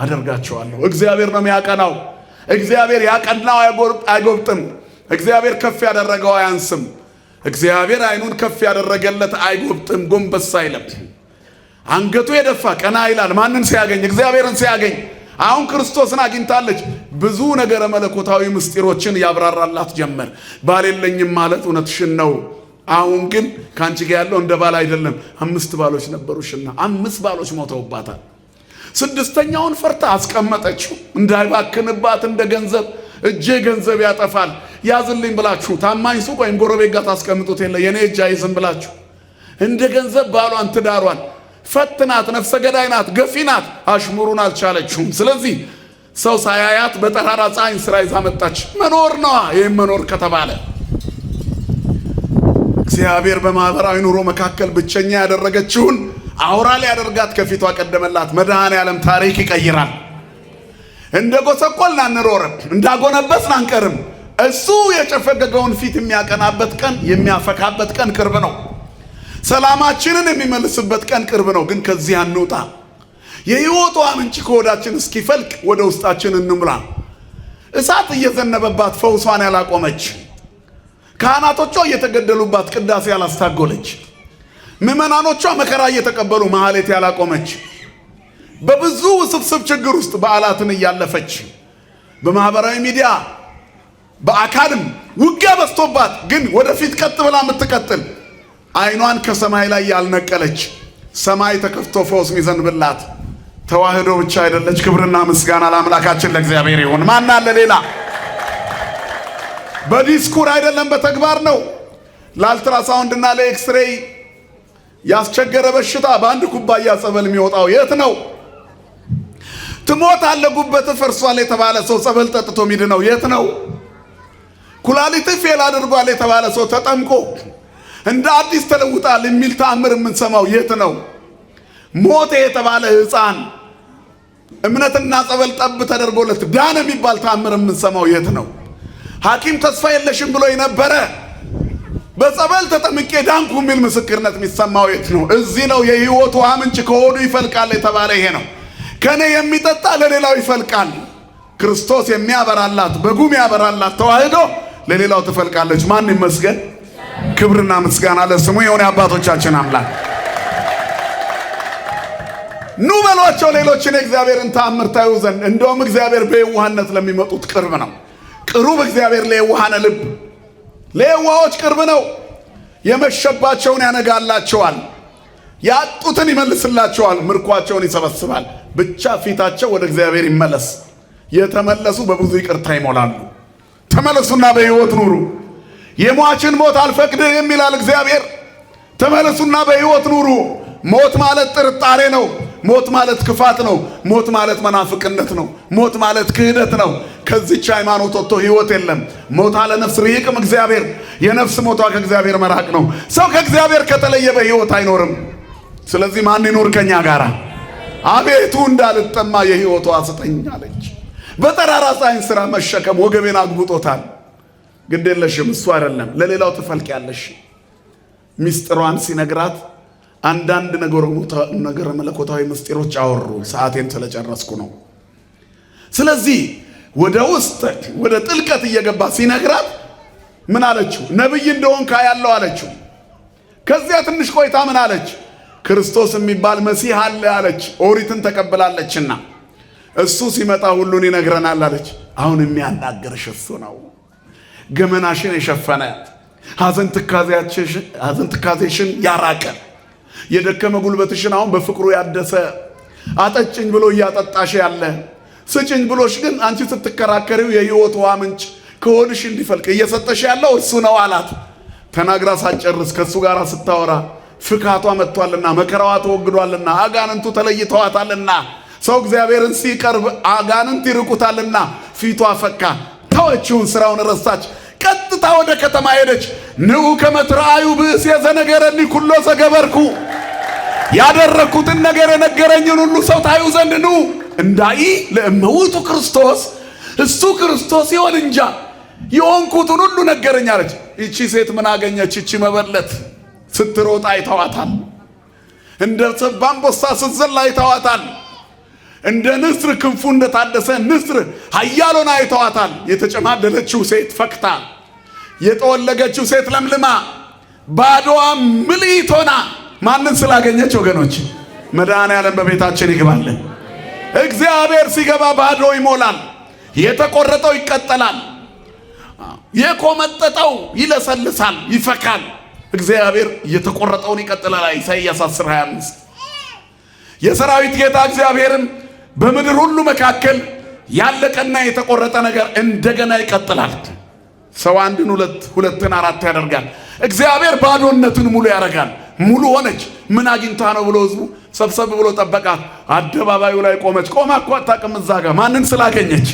አደርጋችኋለሁ። እግዚአብሔር ነው የሚያቀናው። እግዚአብሔር ያቀናው አይጎብጥም። እግዚአብሔር ከፍ ያደረገው አያንስም። እግዚአብሔር አይኑን ከፍ ያደረገለት አይጎብጥም፣ ጎንበስ አይልም። አንገቱ የደፋ ቀና ይላል። ማንን ሲያገኝ? እግዚአብሔርን ሲያገኝ። አሁን ክርስቶስን አግኝታለች። ብዙ ነገረ መለኮታዊ ምስጢሮችን ያብራራላት ጀመር። ባል የለኝም ማለት እውነትሽን ነው። አሁን ግን ከአንቺ ጋር ያለው እንደ ባል አይደለም። 5 ባሎች ነበሩሽና 5 ባሎች ሞተውባታል። 6ኛውን ፈርታ አስቀመጠችው እንዳይባክንባት እንደ ገንዘብ። እጄ ገንዘብ ያጠፋል ያዝልኝ ብላችሁ ታማኝ ሱቅ ወይም ጎረቤት ጋር ታስቀምጡት የለ የኔ እጅ አይዝም ብላችሁ እንደ ገንዘብ ባሏን ትዳሯን ፈትናት፣ ነፍሰ ገዳይ ናት፣ ገፊ ናት። አሽሙሩን አልቻለችውም። ስለዚህ ሰው ሳያያት በጠራራ ፀሐይ ስራ ይዛ መጣች። መኖር ነዋ። ይህም መኖር ከተባለ እግዚአብሔር በማህበራዊ ኑሮ መካከል ብቸኛ ያደረገችውን አውራ ሊያደርጋት ከፊቷ ቀደመላት። መድኃኔዓለም ታሪክ ይቀይራል። እንደ ጎሰቆልን አንኖርም፣ እንዳጎነበስን አንቀርም። እሱ የጨፈገገውን ፊት የሚያቀናበት ቀን፣ የሚያፈካበት ቀን ቅርብ ነው። ሰላማችንን የሚመልስበት ቀን ቅርብ ነው። ግን ከዚህ አንውጣ። የሕይወቷ ምንጭ ከሆዳችን እስኪፈልቅ ወደ ውስጣችን እንምራ። እሳት እየዘነበባት ፈውሷን ያላቆመች፣ ካህናቶቿ እየተገደሉባት ቅዳሴ ያላስታጎለች፣ ምዕመናኖቿ መከራ እየተቀበሉ ማህሌት ያላቆመች፣ በብዙ ውስብስብ ችግር ውስጥ በዓላትን እያለፈች፣ በማህበራዊ ሚዲያ በአካልም ውጊያ በዝቶባት ግን ወደፊት ቀጥ ብላ የምትቀጥል፣ አይኗን ከሰማይ ላይ ያልነቀለች፣ ሰማይ ተከፍቶ ፈውስ ሚዘንብላት ተዋህዶ ብቻ አይደለች። ክብርና ምስጋና ለአምላካችን ለእግዚአብሔር ይሁን። ማን አለ ሌላ? በዲስኩር አይደለም በተግባር ነው። ለአልትራሳውንድና ለኤክስሬይ ያስቸገረ በሽታ በአንድ ኩባያ ጸበል የሚወጣው የት ነው? ትሞት አለጉበት ፈርሷል የተባለ ሰው ጸበል ጠጥቶ ሚድነው የት ነው? ኩላሊት ፌል አድርጓል የተባለ ሰው ተጠምቆ እንደ አዲስ ተለውጣል የሚል ተአምር የምንሰማው የት ነው? ሞተ የተባለ ሕፃን እምነትና ጸበል ጠብ ተደርጎለት ዳነ የሚባል ተአምር የምንሰማው የት ነው? ሐኪም ተስፋ የለሽም ብሎ የነበረ በጸበል ተጠምቄ ዳንኩ የሚል ምስክርነት የሚሰማው የት ነው? እዚህ ነው። የሕይወት ውሃ ምንጭ ከሆዱ ይፈልቃል የተባለ ይሄ ነው። ከኔ የሚጠጣ ለሌላው ይፈልቃል። ክርስቶስ የሚያበራላት በጉም ያበራላት ተዋህዶ ለሌላው ትፈልቃለች። ማን ይመስገን? ክብርና ምስጋና ለስሙ የሆነ አባቶቻችን አምላክ። ኑ በሏቸው ሌሎችን የእግዚአብሔርን ተአምር ታዩ ዘንድ። እንደውም እግዚአብሔር በየዋህነት ለሚመጡት ቅርብ ነው። ቅሩብ እግዚአብሔር ለየዋሃነ ልብ፣ ለየዋሆች ቅርብ ነው። የመሸባቸውን ያነጋላቸዋል፣ ያጡትን ይመልስላቸዋል፣ ምርኳቸውን ይሰበስባል። ብቻ ፊታቸው ወደ እግዚአብሔር ይመለስ። የተመለሱ በብዙ ይቅርታ ይሞላሉ። ተመለሱና በሕይወት ኑሩ። የሟችን ሞት አልፈቅድም ይላል እግዚአብሔር። ተመለሱና በሕይወት ኑሩ። ሞት ማለት ጥርጣሬ ነው። ሞት ማለት ክፋት ነው። ሞት ማለት መናፍቅነት ነው። ሞት ማለት ክህደት ነው። ከዚች ሃይማኖት ወጥቶ ሕይወት የለም። ሞታ ለነፍስ ርይቅም እግዚአብሔር፣ የነፍስ ሞቷ ከእግዚአብሔር መራቅ ነው። ሰው ከእግዚአብሔር ከተለየ በሕይወት አይኖርም። ስለዚህ ማን ይኖር ከኛ ጋራ? አቤቱ እንዳልጠማ የሕይወቷ ስጠኝ አለች። በጠራራ ፀሐይ ስራ መሸከም ወገቤን አግብጦታል። ግድ የለሽም፣ እሱ አይደለም ለሌላው ትፈልቂያለሽ። ሚስጥሯን ሲነግራት አንዳንድ ነገር መለኮታዊ ምስጢሮች አወሩ። ሰዓቴን ስለጨረስኩ ነው። ስለዚህ ወደ ውስጥ ወደ ጥልቀት እየገባ ሲነግራት ምን አለችው? ነብይ እንደሆንክ አያለው አለችው። ከዚያ ትንሽ ቆይታ ምን አለች? ክርስቶስ የሚባል መሲህ አለ አለች። ኦሪትን ተቀብላለችና እሱ ሲመጣ ሁሉን ይነግረናል አለች። አሁን የሚያናገርሽ እሱ ነው። ገመናሽን የሸፈነ ሐዘን ትካዜሽን ያራቀ የደከመ ጉልበትሽን አሁን በፍቅሩ ያደሰ አጠጭኝ ብሎ እያጠጣሽ ያለ ስጭኝ ብሎሽ ግን አንቺ ስትከራከሪው የሕይወት ውሃ ምንጭ ከሆድሽ እንዲፈልቅ እየሰጠሽ ያለው እሱ ነው አላት። ተናግራ ሳትጨርስ ከእሱ ጋር ስታወራ ፍካቷ መጥቷልና መከራዋ ተወግዷልና አጋንንቱ ተለይተዋታልና ሰው እግዚአብሔርን ሲቀርብ አጋንንት ይርቁታልና ፊቷ ፈካ። ተወችውን ስራውን ረሳች። ቀጥታ ወደ ከተማ ሄደች። ንዑ ከመትራዩ ብእስ የዘነገረኒ ኩሎ ዘገበርኩ፣ ያደረኩትን ነገር የነገረኝን ሁሉ ሰው ታዩ ዘንድ ኑ እንዳይ ለእመውቱ ክርስቶስ፣ እሱ ክርስቶስ ይሆን እንጃ የሆንኩትን ሁሉ ነገረኝ አለች። ይቺ ሴት ምን አገኘች? ይቺ መበለት ስትሮጥ አይተዋታል። እንደ ሰባ አንበሳ ስትዘል አይተዋታል። እንደ ንስር ክንፉ እንደታደሰ ንስር ኃያሎን አይተዋታል። የተጨማደለችው ሴት ፈክታ፣ የጠወለገችው ሴት ለምልማ፣ ባዶዋ ምልኢት ሆና ማንን ስላገኘች? ወገኖች መድኃኔዓለም በቤታችን ይግባልን። እግዚአብሔር ሲገባ ባዶ ይሞላል፣ የተቆረጠው ይቀጠላል፣ የኮመጠጠው ይለሰልሳል፣ ይፈካል። እግዚአብሔር የተቆረጠውን ይቀጥላል። ኢሳይያስ 10:25 የሰራዊት ጌታ እግዚአብሔርም በምድር ሁሉ መካከል ያለቀና የተቆረጠ ነገር እንደገና ይቀጥላል። ሰው አንድን ሁለትን አራት ያደርጋል። እግዚአብሔር ባዶነትን ሙሉ ያደርጋል። ሙሉ ሆነች። ምን አግኝታ ነው ብሎ ህዝቡ ሰብሰብ ብሎ ጠበቃት። አደባባዩ ላይ ቆመች። ቆማ እኮ አታውቅም እዛ ጋር ማንን ስላገኘች።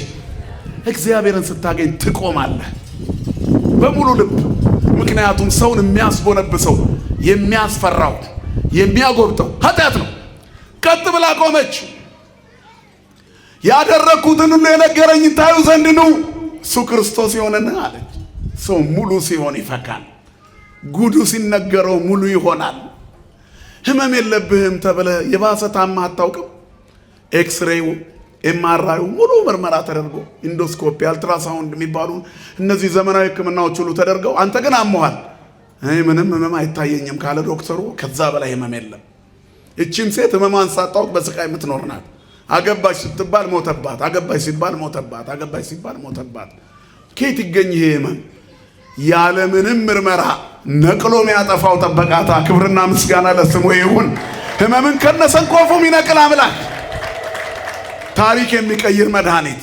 እግዚአብሔርን ስታገኝ ትቆማለህ በሙሉ ልብ። ምክንያቱም ሰውን የሚያስጎነብሰው የሚያስፈራው የሚያጎብጠው ኃጢአት ነው። ቀጥ ብላ ቆመች። ያደረግኩትን ሁሉ የነገረኝ ታዩ ዘንድ ነው እሱ ክርስቶስ የሆነና አለች። ሰው ሙሉ ሲሆን ይፈካል። ጉዱ ሲነገረው ሙሉ ይሆናል። ህመም የለብህም ተብለ የባሰ ታማ አታውቅም። ኤክስሬው ኤምአርአዩ ሙሉ ምርመራ ተደርጎ ኢንዶስኮፒ አልትራሳውንድ የሚባሉ እነዚህ ዘመናዊ ህክምናዎች ሁሉ ተደርገው አንተ ግን አሞሃል። ምንም ህመም አይታየኝም ካለ ዶክተሩ ከዛ በላይ ህመም የለም። እቺም ሴት ህመሟን ሳታውቅ በስቃይ የምትኖር ናት። አገባሽ ስትባል ሞተባት፣ አገባሽ ሲባል ሞተባት፣ አገባሽ ሲባል ሞተባት። ከየት ይገኝ ይሄ ህመም? ያለምንም ምርመራ ነቅሎ የሚያጠፋው ጠበቃታ። ክብርና ምስጋና ለስሙ ይሁን። ህመምን ከነሰንኮፉ የሚነቅል አምላክ፣ ታሪክ የሚቀይር መድኃኒት።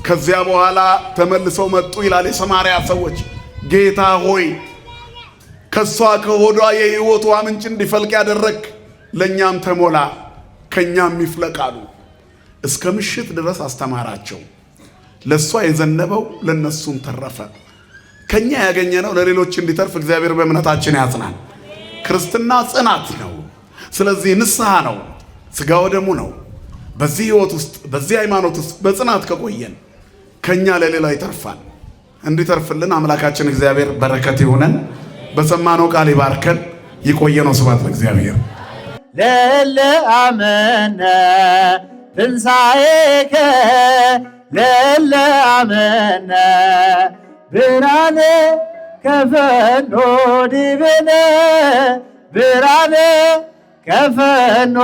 ከዚያ በኋላ ተመልሰው መጡ ይላል የሰማርያ ሰዎች። ጌታ ሆይ ከሷ ከሆዷ የህይወቷ ምንጭ እንዲፈልቅ ያደረግ ለኛም ተሞላ ከኛም ይፍለቃሉ። እስከ ምሽት ድረስ አስተማራቸው። ለሷ የዘነበው ለነሱም ተረፈ። ከኛ ያገኘነው ለሌሎች እንዲተርፍ እግዚአብሔር በእምነታችን ያጽናል። ክርስትና ጽናት ነው። ስለዚህ ንስሐ ነው፣ ስጋው ደሙ ነው። በዚህ ህይወት ውስጥ በዚህ ሃይማኖት ውስጥ በጽናት ከቆየን ከኛ ለሌላ ይተርፋል። እንዲተርፍልን አምላካችን እግዚአብሔር በረከት ይሁነን። በሰማነው ቃል ይባርከን። ይቆየነው። ስብሐት ለእግዚአብሔር። ለለ አመነ ትንሣኤከ ለለ አመነ ብርሃነ ከፈኖ ዲብነ ብርሃነ ከፈኖ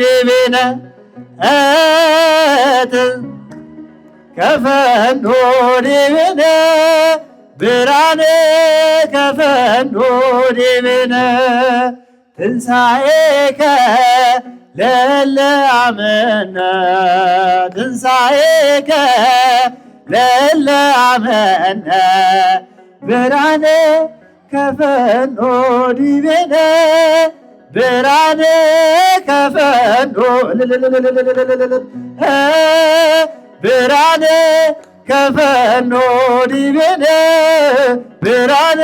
ዲብነ ከፈኖ ዲብነ ብርሃነ ከፈኖ ዲብነ ትንሣኤከ ለለ አመነ ትንሣኤከ ለለ አመነ ብርሃነ ከፈኖ ዲብነ ብርሃነ ከፈኖ ብርሃነ ከፈኖ ዲብነ ብርሃነ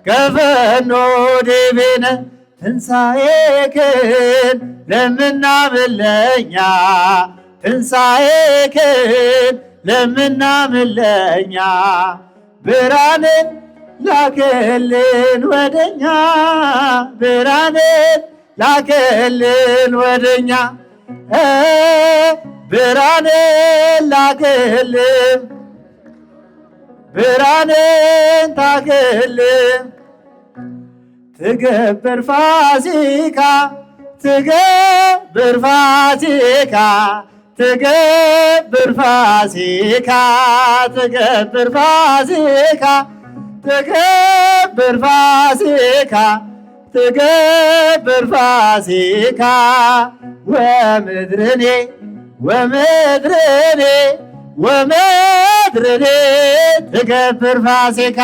ከፈኖ ዲብነ ትንሣኤክን ለምናምን ለኛ ትንሣኤክን ለምናምን ለኛ ብርሃንን ላክልን ወደኛ ብርሃንን ላክልን ወደኛ ብርሃንን ላክልን ብርሃንን ታክልን ትገብር ፋሲካ ትገብር ፋሲካ ትገብር ፋሲካ ትገብር ፋሲካ ትገብር ፋሲካ ትገብር ፋሲካ ወምድርኔ ወምድርኔ ወምድርኔ ትገብር ፋሲካ